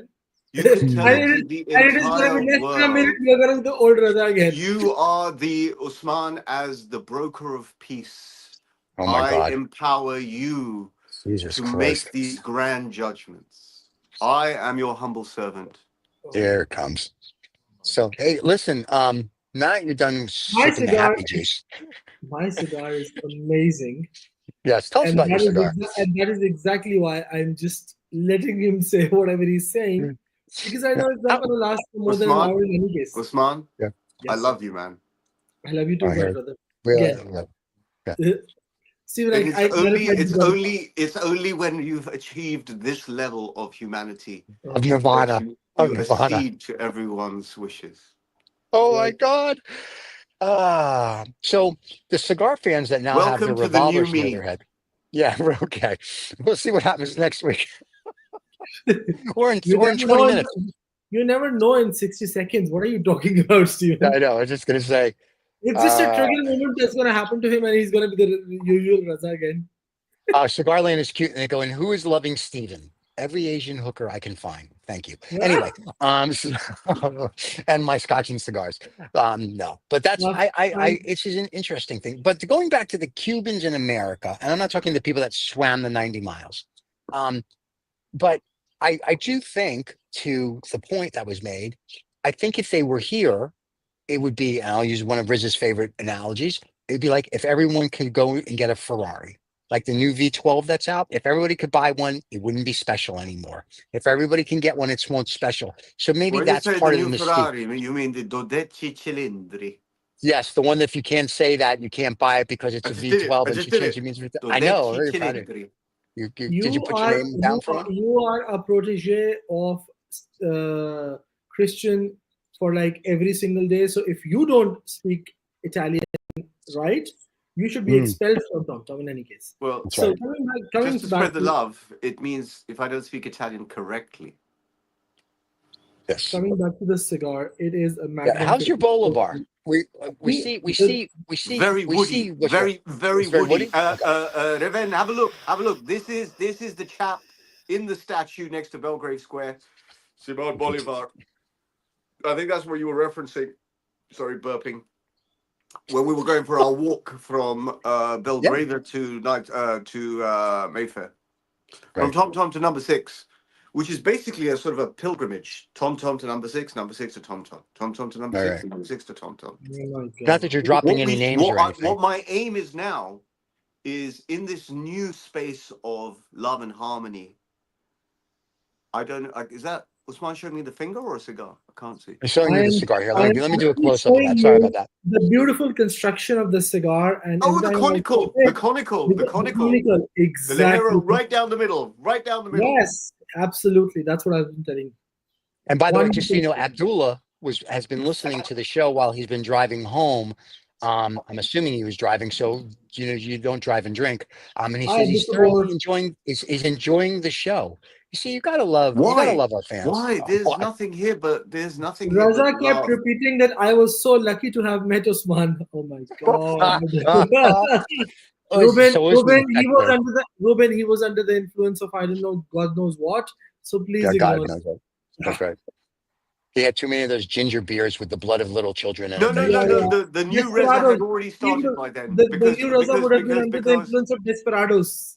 You can tell it to the entire world. The old Raza again. You are the Usman as the broker of peace. Oh my I God. empower you Jesus to Christ. make these grand judgments. I am your humble servant. There it comes. So hey, listen, now that you're done My sipping the cigar, happy juice. my cigar is amazing, Yes, tell us about your cigar. and that is exactly why I'm just letting him say whatever he's saying, because I Yeah. know it's not going to last for more than an Usman, hour in any case. Usman, Yeah. I Yes, love you, man. I love you Oh, too, my here. brother. We Again, yeah. Steven, And I verified it's only when you've achieved this level of humanity Of Okay. that Nirvana. Of you Nirvana. accede to everyone's wishes. Oh my Right. God. So the cigar fans that now have their Welcome to the new revolvers near their me. head. Yeah, we're okay. We'll see what happens next week. We're in You 20 never know. minutes. You never know in 60 seconds. What are you talking about, Steven? I know. I was just gonna say. It's just a trigger moment that's going to happen to him, and he's going to be the usual Raza again. Cigar Land is cute, and they go, and who is loving Steven? Every Asian hooker I can find. Thank you. Anyway, and my scotch and cigars. No, but that's it's an interesting thing. But going back to the Cubans in America, and I'm not talking the people that swam the 90 miles. But I do think, to the point that was made, I think if they were here, it would be, and I'll use one of Riz's favorite analogies, it'd be like if everyone could go and get a Ferrari, like the new V12 that's out. If everybody could buy one, it wouldn't be special anymore. If everybody can get one, it's more special. So maybe When you that's say the part of the new mystique. Ferrari, you mean the Dodici Cilindri? Yes, the one that if you can't say that, you can't buy it because it's I a just did it. V12 I and just she did changed it. it means I know. I'm Dodici very proud of you. Cilindri. Did you put your name down for one? You are a protege of Christian for like every single day. So if you don't speak Italian right, you should be expelled from Tom Tom in any case. Well, That's So right. coming just to back spread the love, it means if I don't speak Italian correctly. Yes. coming back to the cigar, it is a Yeah. Magnum. How's your 50. Bolivar? We see Very woody, what's very it's very woody. woody. Okay. Reven, have a look. Have a look. This is the chap in the statue next to Belgrave Square, Simon Bolivar. I think that's what you were referencing. Sorry, burping. When we were going for our walk from Belgravia to Mayfair, from Right. Tom Tom to number 6, which is basically a sort of a pilgrimage. Tom Tom to number 6, number 6 to Tom Tom, Tom Tom to number All 6, right. number 6 to Tom Tom. Oh my Not God. that you're dropping any names or anything. What my aim is now is in this new space of love and harmony. I don't know. Is that Usman showing me the finger or a cigar? I can't see. I'm showing you the cigar here. Let me do a I'm close up of showing that. Sorry you about that. the beautiful construction of the cigar and Oh, every the time I conical, say the it, conical, the the conical. conical, The exactly. Lejero right down the middle, right down the middle. Yes, absolutely. That's what I've been telling you. And by the way, just so you know, Wonderful. Abdullah has been listening to the show while he's been driving home. I'm assuming he was driving, so you don't drive and drink. And he Hi, says he's Mr. Moore. thoroughly enjoying is enjoying the show. You see, you gotta love Why? our fans. Why? There's nothing here, but Raza kept love. repeating that I was so lucky to have met Osman. Oh my God. So Ruben, that's fair. he was under the influence of I don't know, God knows what. So please Yeah, God ignore knows it. that. That's right. He had too many of those ginger beers with the blood of little children in No, it. no, that he no, was no. doing. The new Reza Desperados. had already started by then. The new Raza would have been under the Because influence of Desperados.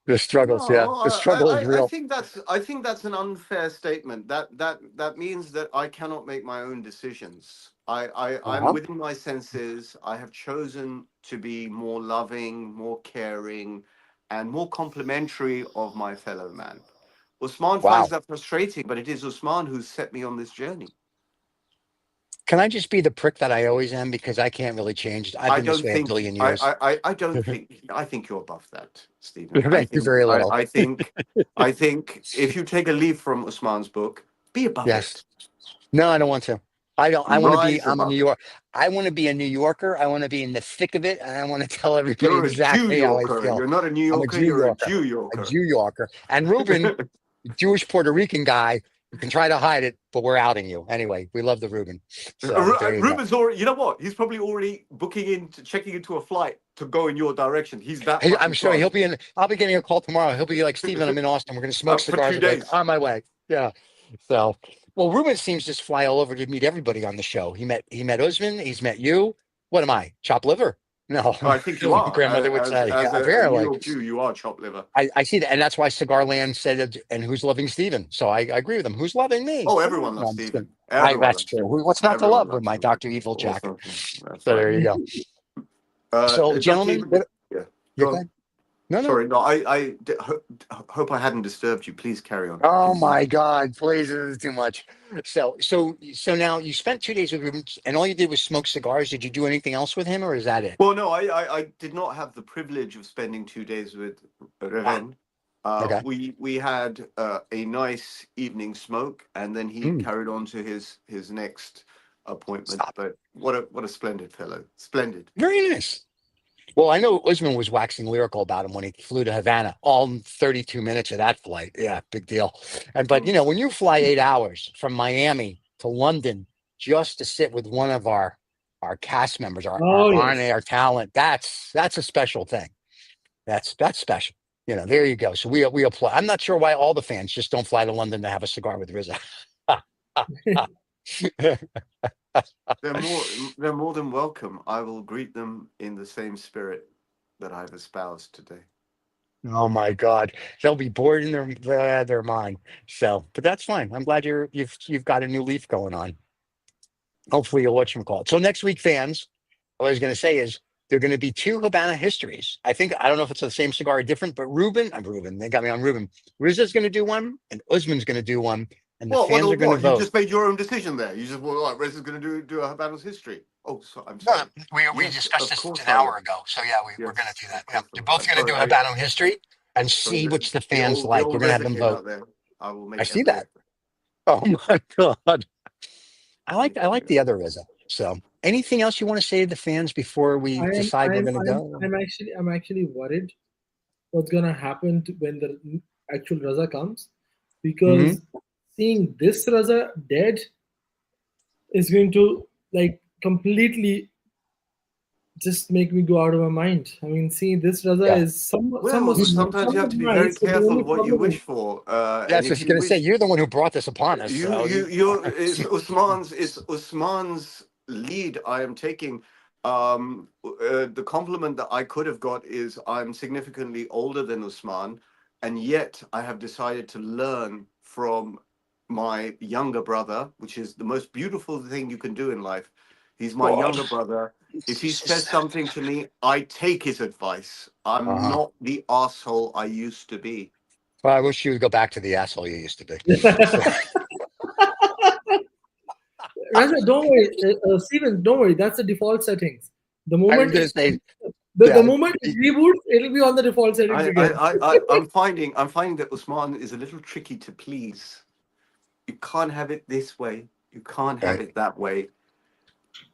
The struggles, yeah. no, The struggle is I real. think that's an unfair statement. That means that I cannot make my own decisions. I'm within my senses. I have chosen to be more loving, more caring, and more complimentary of my fellow man. Usman finds that frustrating, but it is Usman who's set me on this journey. Can I just be the prick that I always am because I can't really change? I've been this way a billion years. I don't think. I think you're above that, Stephen. Thank you very little. I think if you take a leaf from Usman's book, be above it. No, I don't want to. I don't. I want to be. Rise I'm a above New it. York. I want to be a New Yorker. I want to be in the thick of it, and I want to tell everybody You're a Jew exactly how I Yorker. feel. You're not a New I'm a Yorker. Jew You're Yorker. a Jew Yorker. A Jew Yorker. And Ruben, Jewish Puerto Rican guy, you can try to hide it, but we're outing you anyway. We love the Ruben. So there you go. Ruben's already. You know what? He's probably already checking into a flight to go in your direction. He's that. Hey, much I'm sure he'll be in. I'll be getting a call tomorrow. He'll be like, Steven, I'm in Austin. We're going to smoke for cigars. 2 days. Like, on my way. Yeah. So, well, Ruben seems to just fly all over to meet everybody on the show. He met Usman. He's met you. What am I? Chopped liver? No, I think you are. grandmother would say. As Yeah, a New apparently. York Jew, you are chopped liver. I see that, and that's why Cigar Land said it, and who's loving Steven? So I agree with him. Who's loving me? Oh, everyone No, loves I'm just Stephen. kidding. Everyone That's loves true. Stephen. What's not to Everyone love with loves my Stephen. Dr. Evil Jack? Awesome. That's So right. there you go. So, Dr. gentlemen, Evil, yeah. you Go go on. ahead. No. Sorry, no. Hope I hadn't disturbed you. Please carry on. Oh Please. my God! Please, this is too much. So now you spent 2 days with him, and all you did was smoke cigars. Did you do anything else with him, or is that it? Well, no, I did not have the privilege of spending 2 days with Ah, Reven. okay. We had a nice evening smoke, and then he Mm, carried on to his next appointment. stop. But what a splendid fellow, splendid. Very nice. Well, I know Usman was waxing lyrical about him when he flew to Havana. All 32 minutes of that flight. Yeah, big deal. But when you fly 8 hours from Miami to London just to sit with one of our cast members, our Oh yes. RNA, our talent, that's a special thing. That's special. There you go. So we apply. I'm not sure why all the fans just don't fly to London to have a cigar with Rizza. They're more than welcome. I will greet them in the same spirit that I've espoused today. Oh my God, they'll be bored in their mind. So, but that's fine. I'm glad you've got a new leaf going on. Hopefully, you'll watch them call it. So next week, fans, what I was going to say is there are going to be two Habana histories. I don't know if it's the same cigar or different, but Ruben, they got me on Ruben. Rizza's going to do one, and Usman's going to do one, and the fans are going to You vote. just made your own decision there. You just like Rez is going to do a Habanos history. Oh, I'm No, sorry. we Yes, discussed of this course an I hour will. ago. So yeah, we're Yes, going to do that. of Yeah, course I they're will. both I'm going to do sorry. Habano history and Sorry, see which the the fans old like. We're going to have Reza them came vote. out there. I will I make see him that. pay. Oh my God. I like Yeah. the other Rizzo. So anything else you want to say to the fans before we I am decide we're I'm going to I'm go? I'm actually worried what's gonna happen when the actual Raza comes, Hmm. because seeing this Raza dead is going to like completely just make me go out of my mind. I mean, seeing this Raza Yeah. is Well, sometimes you have somewhat to be very nice, but the careful only of what you problem wish is for. And That's what I if was you going to say. wish, You're the one who brought this upon us. So it's Usman's lead I am taking. The compliment that I could have got is I'm significantly older than Usman, and yet I have decided to learn from my younger brother, which is the most beautiful thing you can do in life. He's my God. younger brother. If he says something to me, I take his advice. I'm Uh-huh. not the asshole I used to be. Well, I wish you would go back to the asshole you used to be. So, Raza, don't worry, Steven, don't worry. That's the default settings. The I was moment going it to say, the yeah. moment it reboots, it'll be on the default settings again. I'm finding that Usman is a little tricky to please. You can't have it this way. You can't have Right. it that way.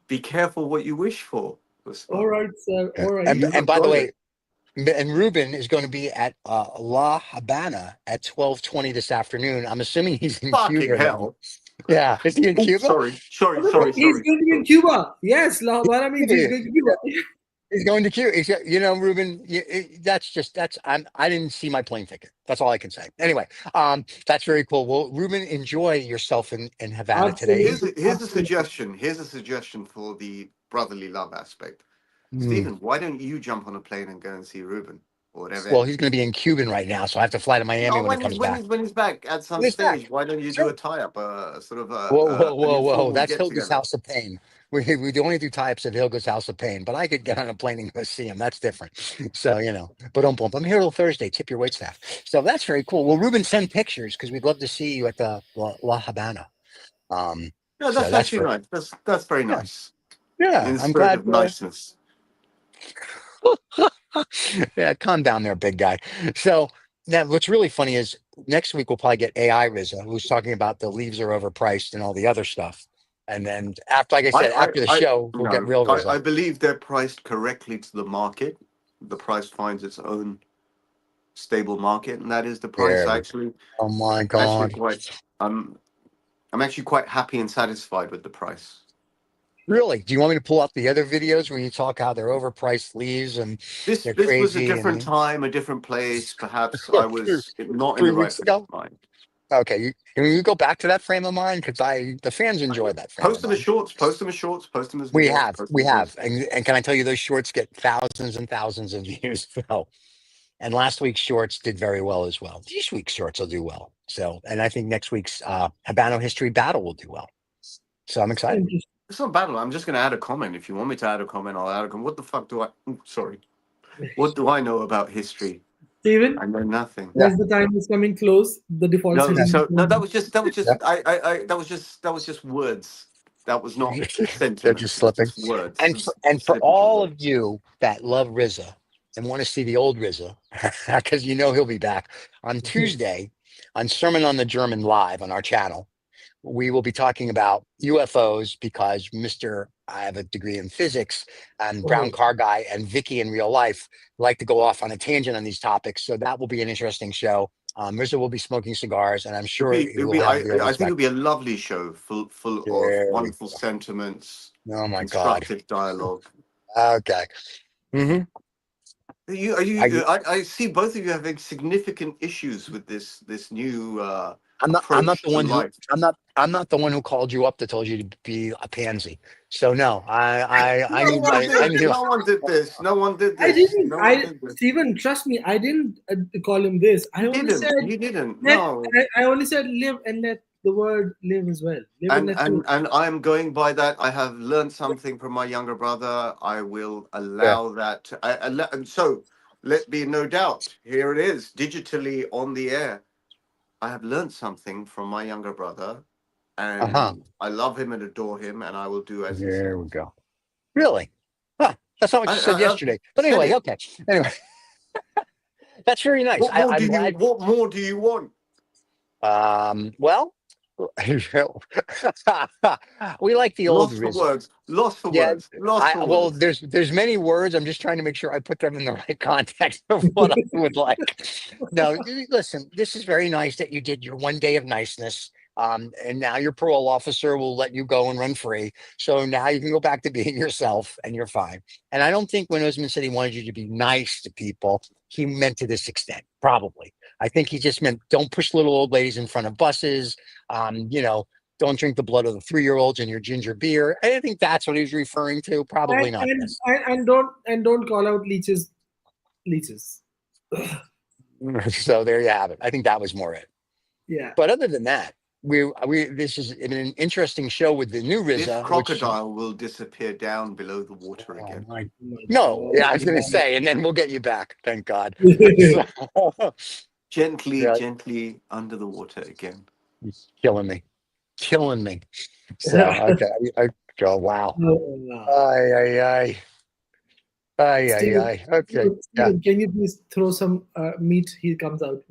Be careful what you wish for, All Usman. right, sir. Yeah. All right. And You and have by the got it. way, and Ruben is going to be at La Habana at 12:20 this afternoon. I'm assuming he's in Fucking Cuba then. hell. Yeah, is he in Oh, Cuba? He's going to be in Cuba. Yes, La Habana means he's Yeah. going to Cuba. He's going to Cuba. Ruben, I didn't see my plane ticket. That's all I can say. Anyway, that's very cool. Well, Ruben, enjoy yourself in Havana today. Here's Absolutely, here's a absolutely. suggestion. Here's a suggestion for the brotherly love aspect. Mm. Stephen, why don't you jump on a plane and go and see Ruben or Well, whatever? he's going to be in Cuban right now, so I have to fly to Miami No, when he comes back. when he's back at some When he's back, stage, why don't you do sure. a tie-up, sort of Whoa, whoa, an whoa, whoa! informal That's get Hilga's together? House of Pain. We only do types at Hilga's House of Pain, but I could get on a plane and go see him. That's different. So but I'm here till Thursday. Tip your wait staff. So that's very cool. Well, Ruben, send pictures because we'd love to see you at the La Habana. No, So that's that's actually for nice. That's very yeah, nice. In yeah. the I'm spirit glad. of niceness. Yeah, calm down there, big guy. So now what's really funny is next week we'll probably get AI Rizza, who's talking about the leaves are overpriced and all the other stuff. And then after, like I said, after the I show, we'll get no, real Rizza. I believe they're priced correctly to the market. The price finds its own stable market, and that is the price. There. Oh my Actually God. quite I'm actually quite happy and satisfied with the price. Really? Do you want me to pull up the other videos where you talk how they're overpriced leaves and they're This was a crazy different and time, a different place. Perhaps I was not in three the right weeks frame ago? of mind. Okay, can you go back to that frame of mind? Because the fans enjoy that frame Post of them as mind. shorts. Post them as shorts. Post them as videos. Post We them as have, and can I tell you, those shorts get thousands and thousands of views. So, and last week's shorts did very well as well. This week's shorts will do well. So, and I think next week's Habano History battle will do well. So I'm excited. It's not battle. I'm just going to add a comment. If you want me to add a comment, I'll add a comment. What the fuck do I? Sorry. What do I know about history? Steven, I know nothing. as the time is coming close, the default No, setting. so no, that was just Yeah. that was just words. That was not They're sentiment. just It was slipping. just words. And Just for slipping from all words. of you that love RZA and want to see the old RZA, because you know he'll be back on Tuesday on Sermon on the German live on our channel. We will be talking about UFOs because I have a degree in physics, and Brown Oh. Car Guy and Vicky in real life like to go off on a tangent on these topics. So that will be an interesting show. RZA will be smoking cigars, and I'm sure he will have real I think it'll respect. be a lovely show, full of There we wonderful go. sentiments, Oh my God. constructive dialogue. Okay. Hmm. I see both of you having significant issues with this new I'm not approach the to one who life. I'm not the one who called you up that told you to be a pansy. So no, I No need one my I did. need No one did this. No one did I this. didn't. No one did this. Steven, trust me, I didn't call him this. I You only didn't. said You didn't. let. No. I only said live and let the word live as well. Live and let live. And I am going by that. I have learned something from my younger brother. I will yeah. allow that. And so let be no doubt. Here it is, digitally on the air. I have learned something from my younger brother, Uh-huh. and I love him and adore him, and I will do as he There says. we go. Really? Huh. That's not what you said I yesterday. But said anyway, it. okay. Anyway, that's very nice. I'm glad. What more do you want? Well, we like the old Lost for RZA. words. Lost for Yeah, words. Lost for well, words. there's many words. I'm just trying to make sure I put them in the right context of what I would like. No, listen, this is very nice that you did your 1 day of niceness. And now your parole officer will let you go and run free. So now you can go back to being yourself and you're fine. And I don't think when Osman said he wanted you to be nice to people, he meant to this extent, probably. I think he just meant don't push little old ladies in front of buses. Don't drink the blood of the 3-year-olds in your ginger beer. I think that's what he was referring to. Probably not this. And don't call out leeches. So there you have it. I think that was more it. Yeah. But other than that, we this is an interesting show with the new This RZA. crocodile will disappear down below the water again. No, yeah, I was going to say, and then we'll get you back. Thank God. So, Gently, yeah, gently under the water again. he's killing me. So okay, oh wow, ay. Steven, Okay, yeah. Steven, can you please throw some meat? He comes out.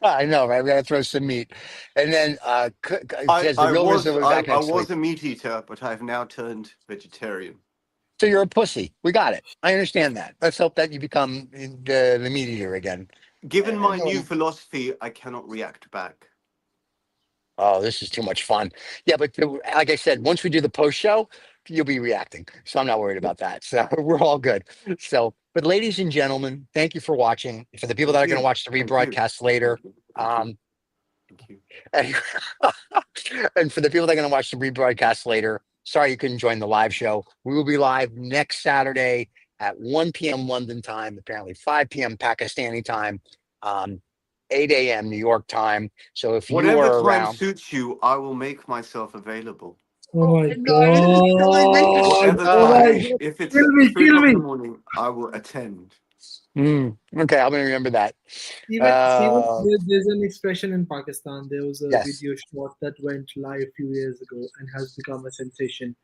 I know, right? We got to throw some meat, and then says the real RZA will be back I next week. was a meat eater, but I've now turned vegetarian. So you're a pussy. We got it. I understand that. Let's hope that you become the meat eater again. Given my No. new philosophy, I cannot react back. Oh, this is too much fun. Yeah, but like I said, once we do the post show, you'll be reacting. So I'm not worried about that. So we're all good. So, but ladies and gentlemen, thank you for watching. For the people that are going to watch the rebroadcast later, Thank you. and, and for the people that are going to watch the rebroadcast later, sorry you couldn't join the live show. We will be live next Saturday at 1 p.m. London time, apparently 5 p.m. Pakistani time, 8 a.m. New York time. So if you Whatever are time around, suits you, I will make myself available. Oh my no, this is killing me. Whatever Oh my time, God. if it's Kill me, 3 kill o'clock in me. the morning, I will attend. Okay, I'm going to remember that. Steven, there's an expression in Pakistan. There was a Yes. video shot that went live a few years ago and has become a sensation.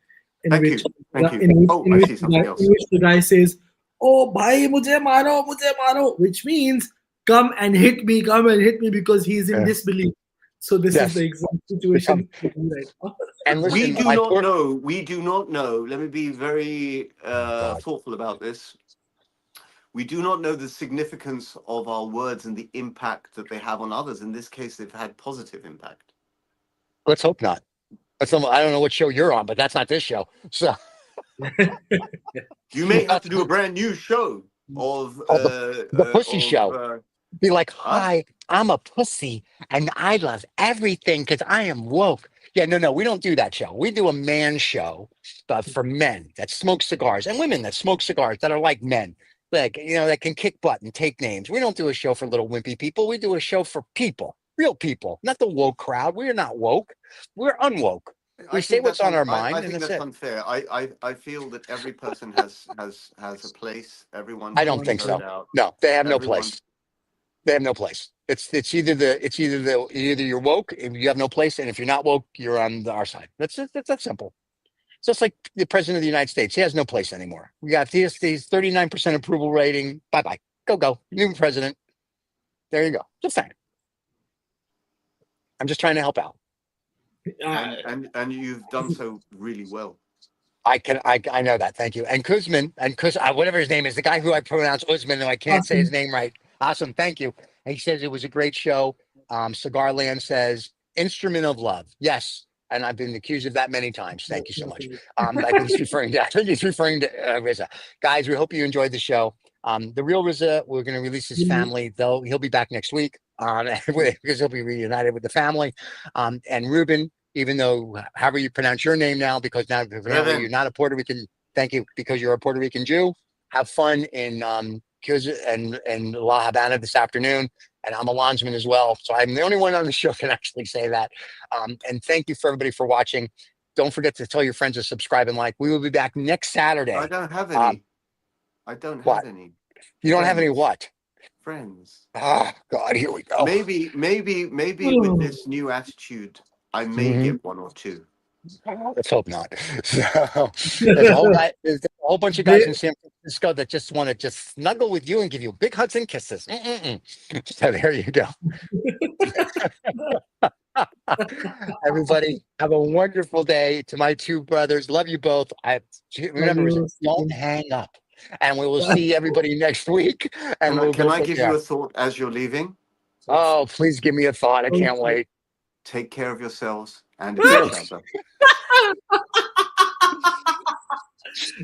In Thank which, you. Thank you. In Oh, I which, see something else. in which the guy says, "Oh, bhai, mujhe maro," which means come and hit me because he's in Yeah. disbelief. So this Yes. is the exact situation right now. And listen, We do not know. Let me be very thoughtful about this. We do not know the significance of our words and the impact that they have on others. In this case, they've had positive impact. let's hope not. I don't know what show you're on, but that's not this show. So You may have to do a brand new show of the Pussy Show. Be like, hi, I'm a pussy and I love everything because I am woke. Yeah, no, we don't do that show. We do a man show, but for men that smoke cigars and women that smoke cigars that are like men, like, that can kick butt and take names. We don't do a show for little wimpy people. We do a show for people, real people, not the woke crowd. We are not woke. We're unwoke. We say what's on our mind, I and think that's that's it. unfair. I feel that every person has a place. Everyone I should don't be think heard so. out. No, they have no Everyone. place. They have no place. Either you're woke, if you have no place, and if you're not woke, you're on our side. That's it. That's that simple. It's just like the president of the United States. He has no place anymore. We got these 39% approval rating. Bye bye. Go. New president. There you go. Just saying. I'm just trying to help out. And you've done so really well. I know that. Thank you. And Kuzman whatever his name is, the guy who I pronounce Uzman, and I can't say his name right. Awesome. Thank you. And he says it was a great show. Cigarland says instrument of love. Yes. And I've been accused of that many times. Thank you so much. I think he's referring to Riza. Guys, we hope you enjoyed the show. The real Riza, we're going to release his family, though. He'll be back next week because he'll be reunited with the family. And Ruben, even though however you pronounce your name now, because now apparently you're not a Puerto Rican. Thank you, because you're a Puerto Rican Jew. Have fun in and La Habana this afternoon. And I'm a Landsman as well, so I'm the only one on the show can actually say that. And thank you for everybody for watching. Don't forget to tell your friends to subscribe and like. We will be back next Saturday. I don't have any. I don't have any. You don't have any what? Friends. Oh God, here we go. Maybe with this new attitude, I may get one or two. Let's hope not. So, there's a whole bunch of guys in San Francisco that just want to just snuggle with you and give you big hugs and kisses. So there you go. Everybody, have a wonderful day. To my two brothers, love you both. Remember, don't hang up. And we will see everybody next week. And can I give you a thought as you're leaving? Oh, please give me a thought. I can't wait. Take care of yourselves and each other. Yes, sir.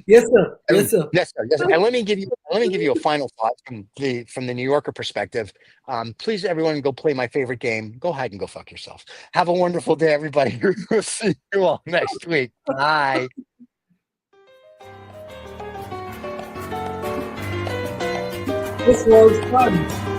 Yes, sir. Yes, sir. Yes, sir. And let me give you a final thought from the New Yorker perspective. Please, everyone, go play my favorite game. Go hide and go fuck yourself. Have a wonderful day, everybody. We'll see you all next week. Bye. This was fun.